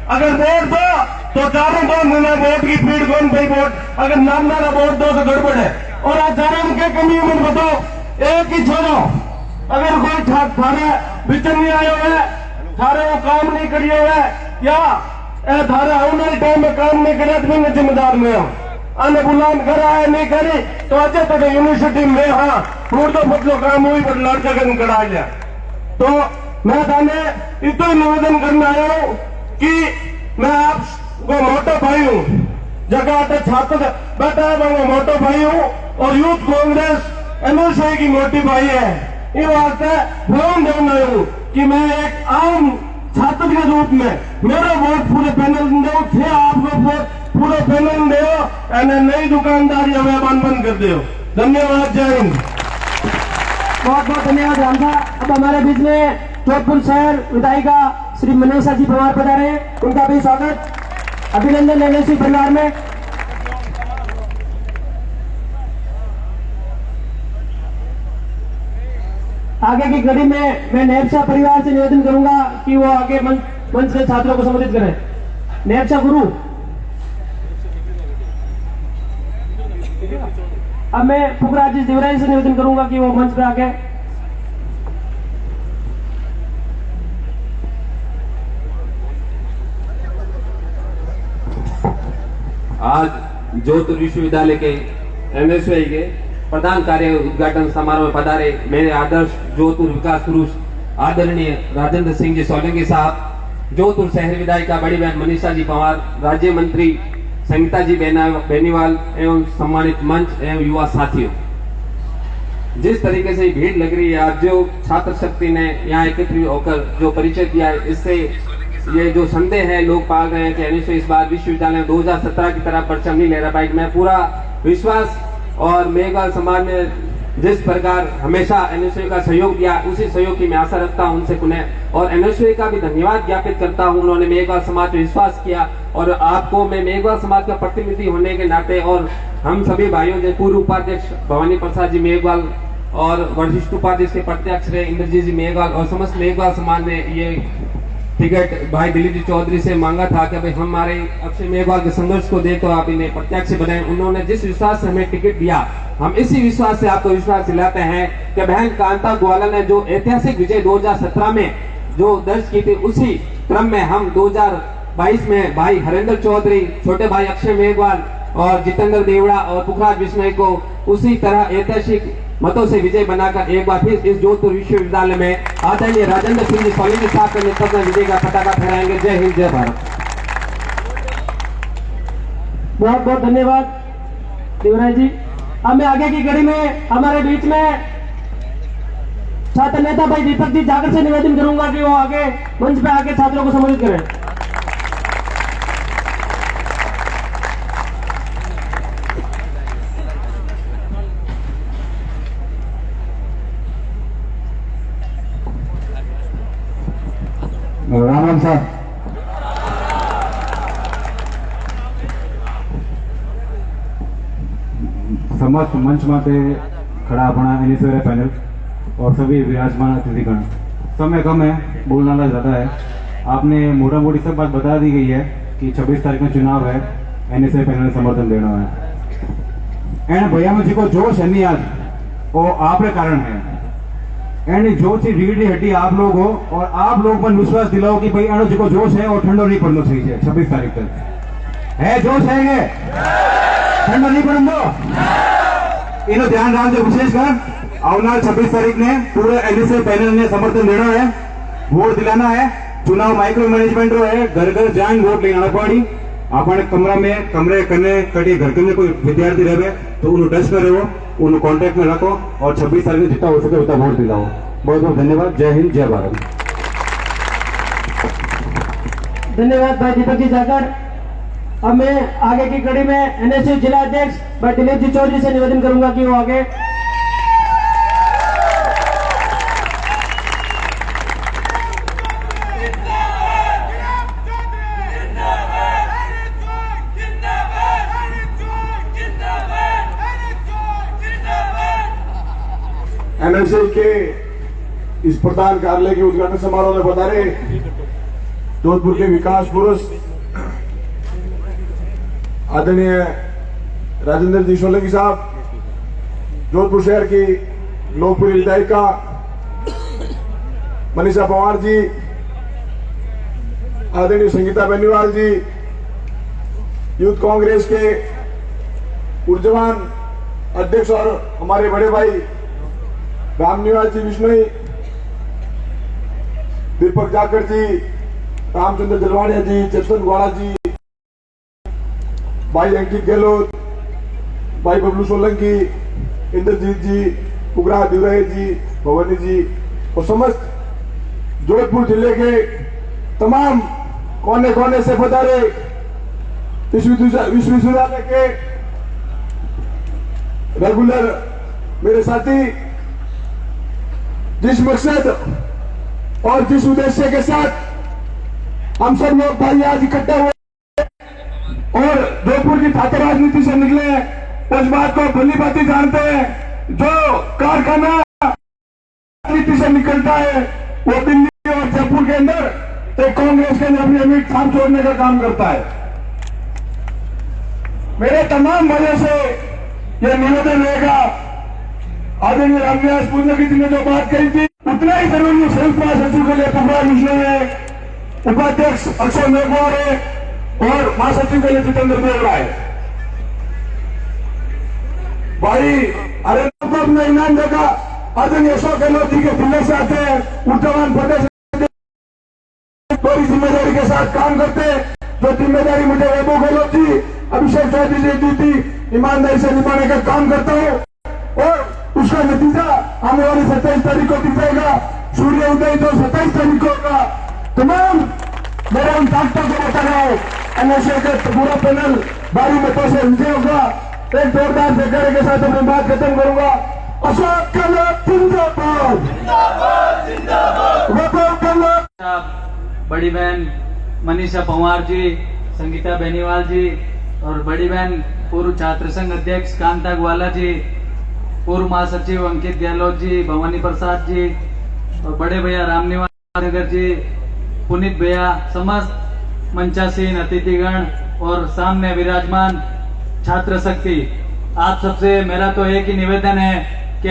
अगर वोट दो तो चारों दो मिला वोट की भीड़ कौन भाई वोट, अगर नाम नारा वोट दो तो गड़बड़ है। और आचार्य के कमी मत बताओ, एक ही छोड़ो, अगर कोई थारे विचन नहीं आयो है, थारे वो काम नहीं करिए है या थारे आने वाले टाइम में काम नहीं करे तो मैं जिम्मेदार में हूँ। आने बुलान करा है नहीं करी तो अजय तक यूनिवर्सिटी में हाँ पूर्व फसलों काम हुई पर लड़ जगह करा लिया। तो मैं थाने इतना निवेदन करना आया हूँ कि मैं आपको मोटा भाई हूँ, जगह छात्र बैठा है मैं मोटा भाई हूँ और यूथ कांग्रेस एनएसआई की मोटी भाई है। ये वास्ते फोन देना हूँ कि मैं एक आम छात्र के रूप में मेरा वोट पूरे पैनल दो थे, आपको वोट पूरे पैनल दो एंड नई दुकानदारी अभियान बंद कर दो। धन्यवाद, जय हिंद। बहुत बहुत धन्यवाद राम साहब। अब हमारे बीच में जोधपुर शहर विधायिका श्री मनीषा जी पवार पधारे हैं, उनका भी स्वागत, अभिनंदन एनएससी परिवार में। आगे की कड़ी में मैं नेपसा परिवार से निवेदन करूंगा कि वो आगे मंच से छात्रों को संबोधित करें। नेपसा गुरु, अब मैं पुखराज जी देवराज से निवेदन करूंगा कि वो मंच पे आके आज जोधपुर विश्वविद्यालय के एमएसवाई के प्रधान कार्य उद्घाटन समारोह में पधारे मेरे आदर्श जोधपुर विकास पुरुष आदरणीय राजेंद्र सिंह जी सोलंकी साहब, जोधपुर शहर विधायिका बड़ी बहन मनीषा जी पवार, राज्य मंत्री संगीता जी बेनीवाल एवं सम्मानित मंच एवं युवा साथियों, जिस तरीके से भीड़ लग रही है आज जो छात्र शक्ति ने यहाँ एकत्रित होकर जो परिचय दिया है इससे ये जो संदेह है लोग पाल रहे हैं कि एनएसयू इस बार विश्वविद्यालय में 2017 की तरह परचम नहीं ले रहा भाई, मैं पूरा विश्वास और मेघवाल समाज ने जिस प्रकार हमेशा एनएसयू का सहयोग दिया उसी सहयोग की मैं आशा रखता हूं उनसे पुनः, और एनएसयू का भी धन्यवाद ज्ञापित करता हूं, उन्होंने मेघवाल समाज पर विश्वास किया। और आपको मैं मेघवाल समाज का प्रतिनिधि होने के नाते और हम सभी भाइयों ने पूर्व उपाध्यक्ष भवानी प्रसाद जी मेघवाल और वरिष्ठ उपाध्यक्ष के प्रत्यक्ष रहे इंद्रजीत जी मेघवाल और समस्त मेघवाल समाज ने ये टिकट भाई दिलीप जी चौधरी से मांगा था कि भाई हमारे अक्षय मेघवाल के संघर्ष को देख तो आप इन्हें प्रत्यक्ष बनाए। उन्होंने जिस विश्वास से हमें टिकट दिया, हम इसी विश्वास से आपको विश्वास दिलाते हैं कि बहन कांता ग्वाला ने जो ऐतिहासिक विजय 2017 में जो दर्ज की थी, उसी क्रम में हम 2022 में भाई हरेंद्र चौधरी, छोटे भाई अक्षय मेघवाल और जितेंद्र देवड़ा और पुखराज बिश्नोई को उसी तरह ऐतिहासिक मतों से विजय बनाकर एक बार फिर इस जोधपुर विश्वविद्यालय में आदरणीय राजेंद्र सिंह जी सोलंकी साहब के नेतृत्व में विजय का पताका फहराएंगे। जय हिंद, जय भारत। बहुत बहुत धन्यवाद देवराज जी। अब मैं आगे की कड़ी में हमारे बीच में छात्र नेता भाई दीपक जी जाकर से निवेदन करूंगा कि वो आगे मंच पे आके छात्रों को संबोधित करें। राम राम साहब, समस्त मंच माते खड़ा अपना एनएसयू पैनल और सभी विराजमान अतिथिगण, समय कम है, बोलना ज्यादा है। आपने मोटा मोटी सब बात बता दी गई है कि 26 तारीख में चुनाव है, एनएसयू पैनल ने समर्थन देना है। एंड भैया मुझे को जोश है नहीं आज वो आपके कारण है। एंड जो चीज रीढ़ी हड्डी आप लोग हो और आप लोग पर विश्वास दिलाओ कि भाई अणु जी को जोश है और ठंडो नहीं पड़ना चाहिए। 26 तारीख तक है जोश है, ये ठंडो नहीं पड़ो, इन्हें ध्यान रखो विशेषकर आवनार 26 तारीख ने पूरे एनएसयू पैनल ने समर्थन देना है, वोट दिलाना है। चुनाव माइक्रो मैनेजमेंट रो है, घर घर जान वोट लेना पड़ी। अपने कमरा में कमरे करने कटी घर में कोई विद्यार्थी रहे तो उन्हें टच करे, उन्हें कांटेक्ट में रखो और 26 तारीख जितना हो सके उतना वोट दिलाओ। बहुत बहुत धन्यवाद। जय हिंद, जय भारत। धन्यवाद भाई दीपक जी जाकर। अब मैं आगे की कड़ी में एनएसयू जिला अध्यक्ष भाई दिलीप जी चौधरी से निवेदन करूंगा कि वो आगे एनएसयू के इस प्रधान कार्यालय के उद्घाटन समारोह में पधारे जोधपुर के विकास पुरुष आदरणीय राजेंद्र जी सोलंकी साहब, जोधपुर शहर की लोकप्रिय विधायिका मनीषा पवार जी, आदरणीय संगीता बेनीवाल जी, यूथ कांग्रेस के ऊर्जवान अध्यक्ष और हमारे बड़े भाई रामनिवास जी बिश्नोई, दीपक जाकर जी, रामचंद्र जलवाड़िया जी, चेतन ग्वाड़ा जी, भाई अंकित गहलोत, भाई बबलू सोलंकी, इंद्रजीत जी, पुखराज दिवराय जी, भवानी जी और समस्त जोधपुर जिले के तमाम कोने कोने से पधारे विश्वविद्यालय के रेगुलर मेरे साथी, जिस मकसद और जिस उद्देश्य के साथ हम सब लोग भाई आज इकट्ठे हुए और जोधपुर की छात्र राजनीति से निकले, उस बात को भली भांति जानते हैं। जो कारखाना राजनीति से निकलता है वो दिल्ली और जयपुर के अंदर एक कांग्रेस के अंदर अपनी अमीर छाप छोड़ने का काम करता है। मेरे तमाम वजह से यह निवेदन रहेगा, आदरणीय रामनिवास पूर्णकी जी ने जो बात कही थी उतना ही जरूरी संयुक्त महासचिव के लिए पुखराज बिश्नोई है, उपाध्यक्ष अक्षय मेघवाल है और महासचिव के लिए जितेंद्र देवड़ा है। भाई अरे को अपना इनाम देगा, आदरणीय अशोक गहलोत जी के जिले से आते हैं, ऊर्जावान प्रदेश पूरी जिम्मेदारी के साथ काम करते हैं। जो जिम्मेदारी मुझे वैभव गहलोत जी, अभिषेक चौधरी जी दी थी, ईमानदारी से निभाने का काम करता हूं और उसका नतीजा आने वाली 27 तारीख को दिख जाएगा। सूर्य उदय जो 27 तारीख को होगा, तमाम मेरे उन ताकतों को बता रहा हूँ। एनएसए का पूरा पैनल भारी मतों से विजय होगा। एक जोरदार जयकारे के साथ अपनी बात खत्म करूंगा। अशोक गहलोत जिंदाबाद, वफा गहलोत। बड़ी बहन मनीषा पंवार जी, संगीता बेनीवाल जी और बड़ी बहन पूर्व छात्र संघ अध्यक्ष कांता ग्वाला जी, पूर्व महासचिव अंकित गहलोत जी, भवानी प्रसाद जी और बड़े भैया रामनिवास नगर जी, पुनीत भैया, समस्त मंचासीन अतिथिगण और सामने विराजमान छात्र शक्ति, आप सबसे मेरा तो एक ही निवेदन है कि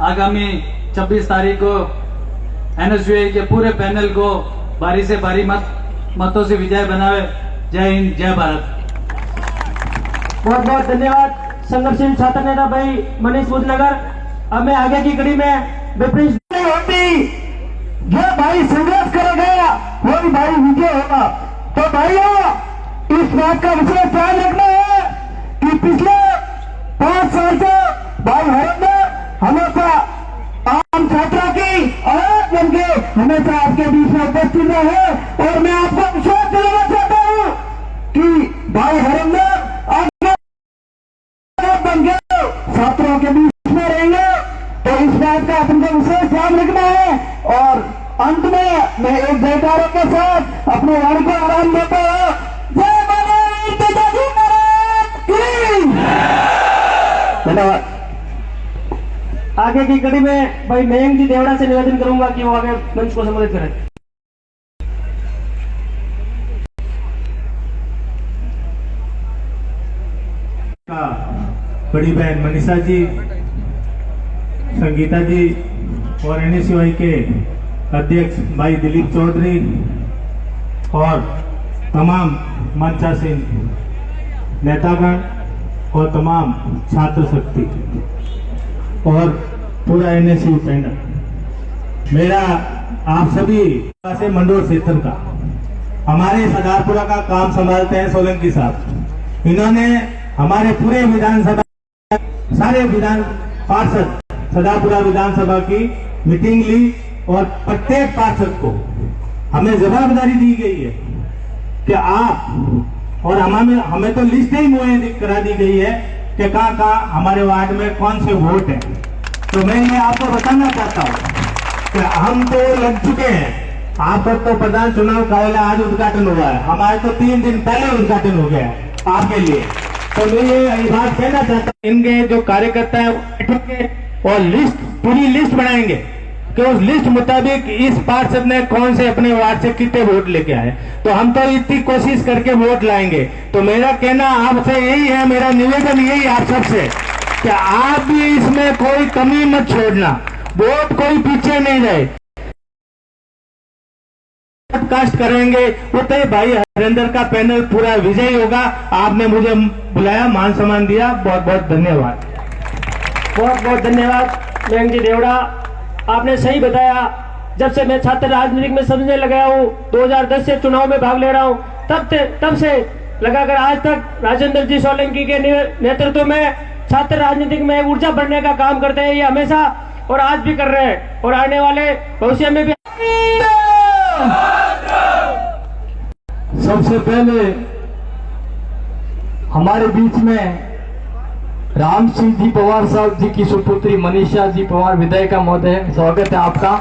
आगामी 26 तारीख को एनएसयूआई के पूरे पैनल को भारी से भारी मतों से विजय बनावे। जय हिंद, जय भारत। बहुत बहुत धन्यवाद संघर्षशील छात्र नेता भाई मनीष बुधनगर। अब मैं आगे की कड़ी में विपरीत होती जो भाई संघर्ष करेगा वही भाई विजय होगा। तो भाइयों इस बात का विशेष ध्यान रखना है कि पिछले 5 साल से भाई हरिंदर हमेशा आम छात्रों की आवाज बन के हमेशा आपके बीच में उपस्थित रहे और मैं आपको विश्वास दिलाना चाहता हूँ कि भाई हरिंदर आगे बन के छात्रों के बीच में रहेंगे। तो इस बात का अपने विशेष ध्यान रखना है। और अंत में मैं एक जयकारों के साथ अपने वाणी को आराम देता हूँ। जय बोले पिताजी महाराज की। धन्यवाद। आगे की कड़ी में भाई मयंक जी देवड़ा से निवेदन करूंगा कि वो आगे मंच को संबोधित करें। बड़ी बहन मनीषा जी, संगीता जी और एनएसयूआई के अध्यक्ष भाई दिलीप चौधरी और तमाम मंचासीन नेतागण और तमाम छात्र शक्ति और पूरा एनएसयू पैनल, मेरा आप सभी से मंडोर क्षेत्र का, हमारे सदारपुरा का काम संभालते हैं सोलंकी साहब। इन्होंने हमारे पूरे विधानसभा सारे विधान पार्षद सदापुरा विधानसभा की मीटिंग ली और प्रत्येक पार्षद को हमें जवाबदारी दी गई है कि आप और हमें तो लिस्ट ही मुहैया करा दी गई है कि कहाँ हमारे वार्ड में कौन से वोट है। तो मैं ये आपको बताना चाहता हूँ कि हम तो लग चुके हैं। आपका तो प्रधान चुनाव कार्यालय आज उद्घाटन हुआ है, हमारे तो 3 दिन पहले उद्घाटन हो गया है आपके लिए। तो मैं ये बात कहना चाहता हूँ, इनके जो कार्यकर्ता है बैठेंगे और लिस्ट पूरी लिस्ट बनाएंगे कि उस लिस्ट मुताबिक इस पार्षद ने कौन से अपने वार्ड से कितने वोट लेके आए। तो हम तो इतनी कोशिश करके वोट लाएंगे। तो मेरा कहना आपसे यही है, मेरा निवेदन यही आप सबसे कि आप भी इसमें कोई कमी मत छोड़ना, वोट कोई पीछे नहीं रहे। कास्ट करेंगे उतने भाई हरिंदर का पैनल पूरा विजयी होगा। आपने मुझे बुलाया, मान सम्मान दिया, बहुत बहुत धन्यवाद। बहुत बहुत धन्यवाद मयंक जी देवड़ा, आपने सही बताया। जब से मैं छात्र राजनीति में समझने लगा हूँ, 2010 से चुनाव में भाग ले रहा हूँ, तब से लगाकर आज तक राजेंद्र जी सोलंकी के नेतृत्व में छात्र राजनीति में ऊर्जा बढ़ने का काम करते हैं ये हमेशा और आज भी कर रहे हैं और आने वाले भविष्य में भी। सबसे पहले हमारे बीच में राम सिंह जी पवार साहब जी की सुपुत्री मनीषा जी पवार विधायिका महोदय, स्वागत है आपका।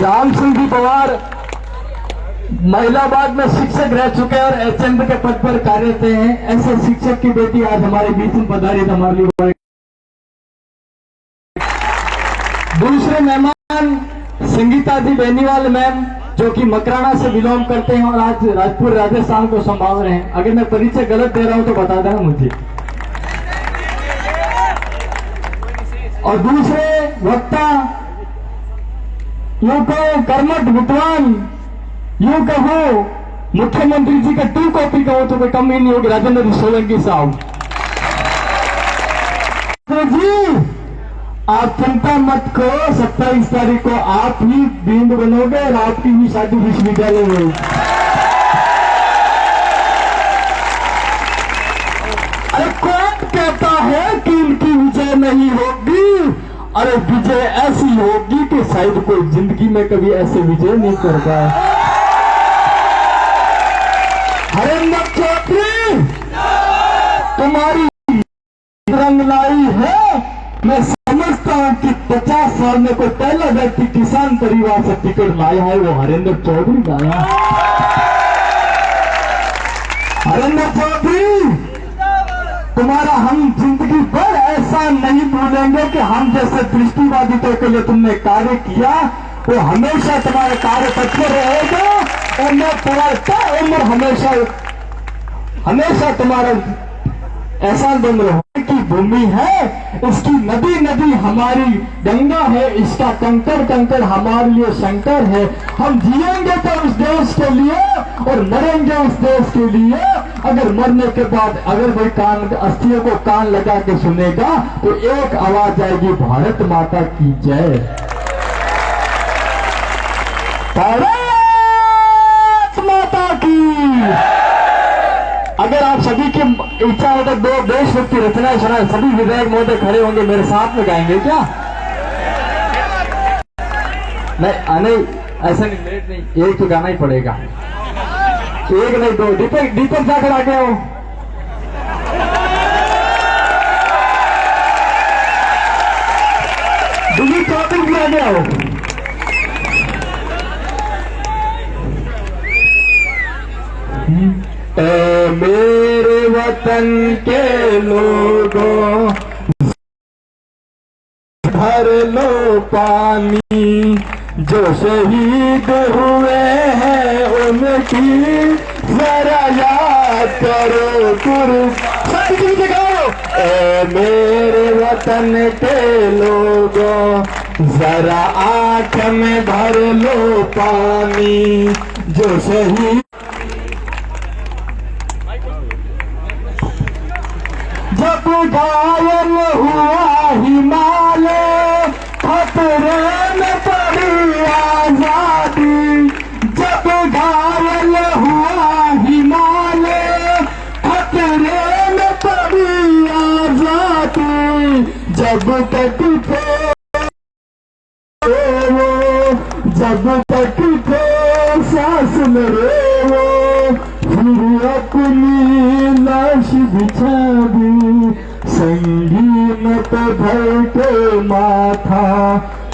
राम सिंह जी पवार महिलाबाद में शिक्षक रह चुके हैं और एचएम के पद पर कार्यरत हैं। ऐसे शिक्षक की बेटी आज हमारे बीच में पधारी है हमारे लिए। दूसरे मेहमान संगीता जी बेनीवाल मैम, जो कि मकराना से बिलोंग करते हैं और आज राजपुर राजस्थान को संभाल रहे हैं। अगर मैं परिचय गलत दे रहा हूं तो बता देना मुझे। और दूसरे वक्ता यूं कहो कर्मठ विद्वान, यूं कहो मुख्यमंत्री जी का 2 कॉपी कहो तो कोई कम ही नहीं होगी, राजेंद्र सोलंकी साहब जी। आप चिंता मत करो, 27 तारीख को आप ही बींद बनोगे और आपकी भी शादी विश्वविद्यालय में होगी। अरे कौन कहता है कि इनकी विजय नहीं होगी? अरे विजय ऐसी होगी कि शायद कोई जिंदगी में कभी ऐसे विजय नहीं कर पाया। हरेंद्र चौधरी तुम्हारी रंग लाई है। मैं समझता हूं कि 50 साल में कोई पहला व्यक्ति किसान परिवार से टिकट लाया है, वो हरेंद्र चौधरी लाया। हरेंद्र चौधरी तुम्हारा हम जिंदगी भर ऐसा नहीं भूलेंगे कि हम जैसे दृष्टिबाधितों के लिए तुमने कार्य किया, वो हमेशा तुम्हारे कार्य तत्पर रहेगा और मैं तुम्हारे उम्र हमेशा तुम्हारा एहसान बन रहा की भूमि है। इसकी नदी नदी हमारी गंगा है, इसका कंकड़ कंकड़ हमारे लिए शंकर है। हम जिएंगे तो उस देश के लिए और मरेंगे उस देश के लिए। अगर मरने के बाद अगर कोई कान अस्थियों को कान लगा के सुनेगा तो एक आवाज आएगी, भारत माता की जय। भारत माता की। अगर आप सभी की इच्छा हो तो 2 देशभक्ति रचनाएं सुनाए, सभी विधायक महोदय खड़े होंगे, मेरे साथ में गाएंगे क्या? नहीं ऐसा नहीं, लेट नहीं, एक तो गाना ही पड़ेगा। एक नहीं 2। दीपक जाकर आगे आओ। दिलीप चौधरी भी आगे आओ। मेरे वतन के लोगों भर लो पानी, जो शहीद हुए हैं उनकी जरा याद करो कुर्बानी दिखाओ। मेरे वतन के लोगों जरा आंख में भर लो पानी, जो शहीद जब घायल हुआ हिमालय खतरे में पड़ी आजादी। जब घायल हुआ हिमालय खतरे में पड़ी आजादी। जब तक थे वो, जब तक थे सांस मेरे वो, फिर अपनी लाश बिछा दी। संगीन पे भर के माथा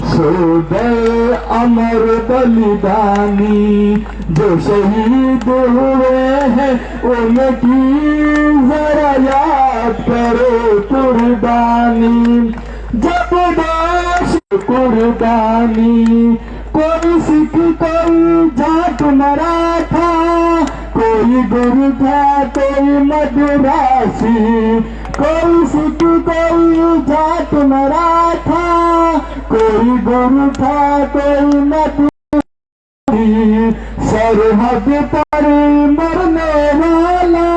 सो गए अमर बलिदानी। जो शहीद हुए हैं उनकी जरा याद करो कुर्बानी। जब देश कुर्बानी, कोई सिख कोई जाट मराठा, कोई गुरु था कोई मदरासी, कोई सिख कोई जाट मराठा, कोई गुरु था कोई मदरासी। सरहद पर मरने वाला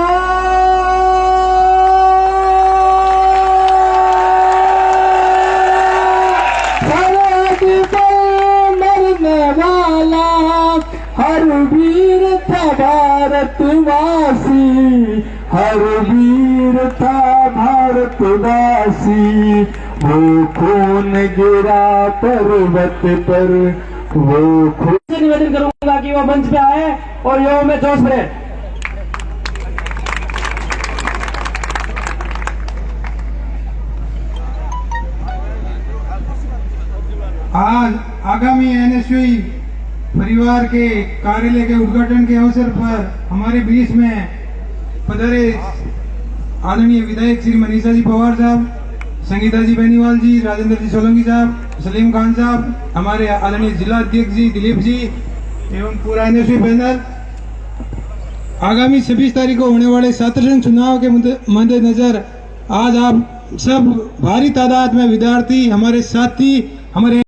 हर वीर था भारतवासी, हर वीर था भारतवासी। वो खून गिरा पर्वत पर, वो खून। निवेदन करूंगा कि वो मंच पे आए और युवाओं में जोश भरे। आज आगामी एनएसयूई परिवार के कार्यालय के उद्घाटन के अवसर पर हमारे बीच में पधारे आदरणीय विधायक श्री मनीषा जी पवार साहब, संगीता जी बेनीवाल जी, राजेंद्र जी सोलंकी साहब, सलीम खान साहब, हमारे आदरणीय जिला अध्यक्ष जी दिलीप जी एवं पूरा एनएसयूई पैनल। आगामी 26 तारीख को होने वाले छात्रसंघ चुनाव के मद्देनजर आज आप सब भारी तादाद में विद्यार्थी, हमारे साथी, हमारे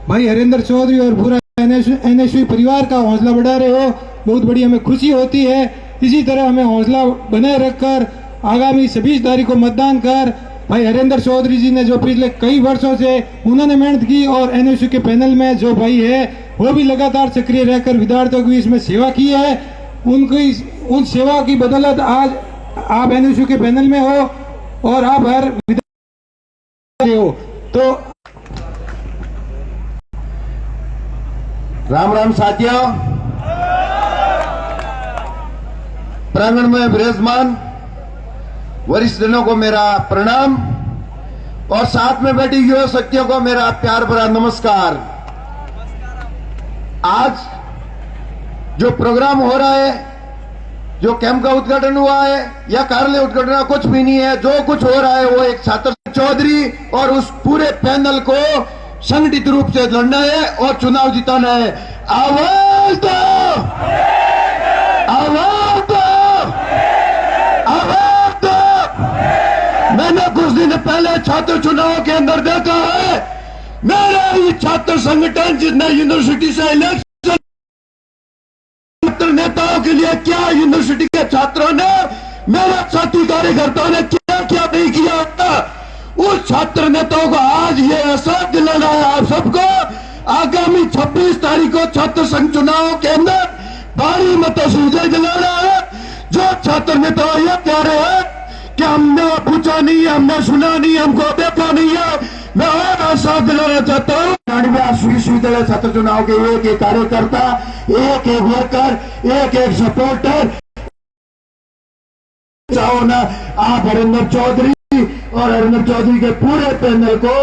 भाई हरेंद्र चौधरी और पूरा एनएसयूई परिवार का हौसला बढ़ा रहे हो, बहुत बड़ी हमें खुशी होती है। इसी तरह हमें हौसला बनाए रखकर आगामी 26 तारीख को मतदान कर भाई हरेंद्र चौधरी जी ने जो पिछले कई वर्षों से उन्होंने मेहनत की और एनएसयूई के पैनल में जो भाई है वो भी लगातार सक्रिय रहकर विद्यार्थियों की इसमें सेवा की है, उनकी उन सेवा की बदौलत आज आप एनएसयूई के पैनल में हो और आप हर तो राम राम साथियों, प्रांगण में विराजमान वरिष्ठ जनों को मेरा प्रणाम और साथ में बैठी युवा शक्तियों को मेरा प्यार भरा नमस्कार। आज जो प्रोग्राम हो रहा है, जो कैंप का उद्घाटन हुआ है या कार्यालय उद्घाटन, कुछ भी नहीं है। जो कुछ हो रहा है वो एक छात्र चौधरी और उस पूरे पैनल को संगठित रूप से लड़ना है और चुनाव जिताना है। आवाज दो, आवाज दो, आवाज दो। मैंने कुछ दिन पहले छात्र चुनाव के अंदर देखा है, मेरा ये छात्र संगठन जितने यूनिवर्सिटी से इलेक्शन नेताओं के लिए क्या यूनिवर्सिटी के छात्रों ने, मेरे साथी कार्यकर्ताओं ने क्या क्या नहीं किया होता, उस छात्र नेताओं को आज ये एहसास दिलाना है आप सबको। आगामी 26 तारीख को छात्र संघ चुनाव के अंदर भारी मतों से विजय दिलाना है। जो छात्र नेता ये कह रहे हैं कि हमने पूछा नहीं, हमने सुना नहीं, हमको देखा नहीं है, मैं और आश्वासन दिलाना चाहता हूँ। विश्वविद्यालय छात्र चुनाव के एक एक कार्यकर्ता, एक एक वर्कर, एक एक सपोर्टर, चाहो ना आप हरिंदर चौधरी और हरिंदर चौधरी के पूरे पैनल को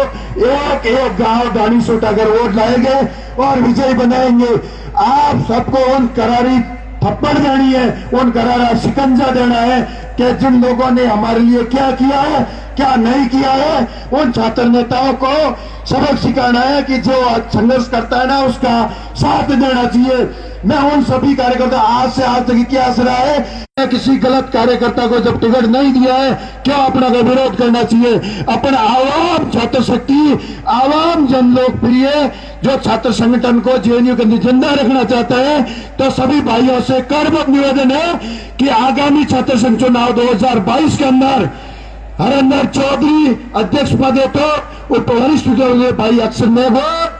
एक एक गांव गाड़ी से उठाकर वोट लाएंगे और विजयी बनाएंगे। आप सबको उन करारी थप्पड़ देनी है, उन करारा शिकंजा देना है कि जिन लोगों ने हमारे लिए क्या किया है, क्या नहीं किया है, उन छात्र नेताओं को सबक सिखाना है कि जो संघर्ष करता है ना उसका साथ देना चाहिए। मैं उन सभी कार्यकर्ता आज से आज तक इतिहास रहा है, किसी गलत कार्यकर्ता को जब टिकट नहीं दिया है क्यों अपना का विरोध करना चाहिए। अपना आवाम छात्र शक्ति, आवाम जन लोकप्रिय जो छात्र संगठन को जेएनयू के अंदर जिंदा रखना चाहता है, तो सभी भाइयों से करबद्ध निवेदन है कि आगामी छात्र संघ चुनाव 2022 के अंदर हरिंदर चौधरी अध्यक्ष पदे तो उप वरिष्ठ भाई अक्षर मेघोर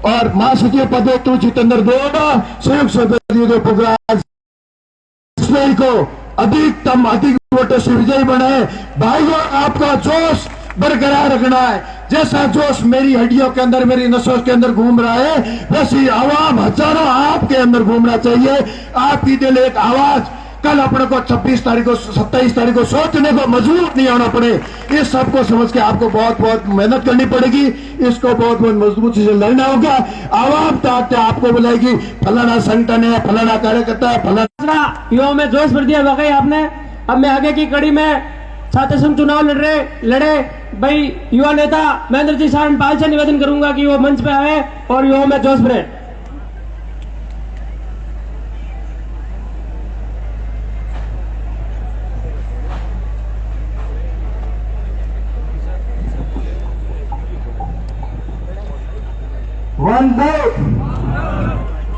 और महासचिव पदे तो जितेंद्र देवड़ा, संयुक्त सदस्य पुखराज को अधिक वोटों से विजयी बनाए। भाइयों, आपका जोश बरकरार रखना है। जैसा जोश मेरी हड्डियों के अंदर, मेरी नसों के अंदर घूम रहा है, वैसी आवाम हजारों आपके अंदर घूमना चाहिए। आपकी दिल एक आवाज। कल अपने को 26 तारीख को 27 तारीख को सोचने को मजबूत नहीं होना पड़े। इस सबको समझ के आपको बहुत बहुत मेहनत करनी पड़ेगी, इसको बहुत बहुत मजबूती से लड़ना होगा। आवाम ताकत आपको बुलाएगी, फलाना संगठन है, फलाना कार्यकर्ता है, फलाना। युवाओं में जोश भर दिया वाकई आपने। अब मैं आगे की कड़ी में छात्र संघ चुनाव लड़े भाई युवा नेता महेंद्र जी सारणपाल से निवेदन करूंगा कि वो मंच पे आए और युवाओं में जोश भरे।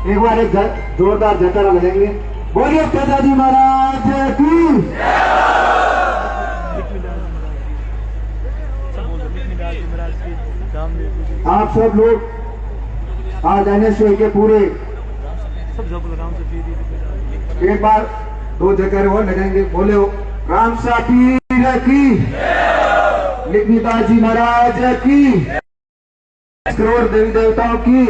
एक बार एक जोरदार जयकारा लगाएंगे। बोलिए पिताजी महाराज की। आप सब लोग आज एनएसयूआई के पूरे एक बार 2 जयकारे और लगाएंगे। बोले राम सा पीर की, पिताजी महाराज की, करोड़ देवी देवताओं की।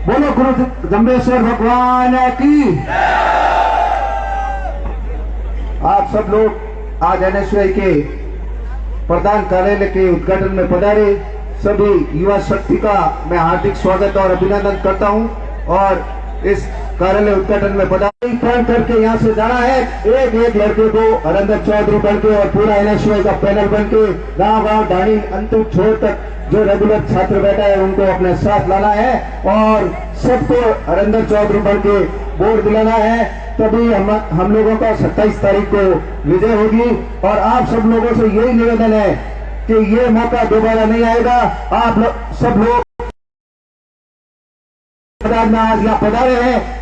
बोलो गुरु जम्बेश्वर भगवान की। आप सब लोग आज एनएसयूआई के प्रधान कार्यालय के उद्घाटन में पधारे सभी युवा शक्ति का मैं हार्दिक स्वागत और अभिनंदन करता हूं। और इस कार्यालय उद्घाटन में पधारी फोन करके यहाँ से जाना है। एक एक लड़के को हरिंदर चौधरी बनके और पूरा एनएसयूआई का पैनल बनके गांव गांव ढाणी अंतिम छोर तक जो रेगुलर छात्र बैठा है उनको अपने साथ लाना है और सबको हरिंदर चौधरी बनके वोट दिलाना है। तभी हम लोगों का 27 तारीख को विजय होगी। और आप सब लोगों से यही निवेदन है कि ये मौका दोबारा नहीं आएगा। आप सब लोग आज यहाँ पधारे हैं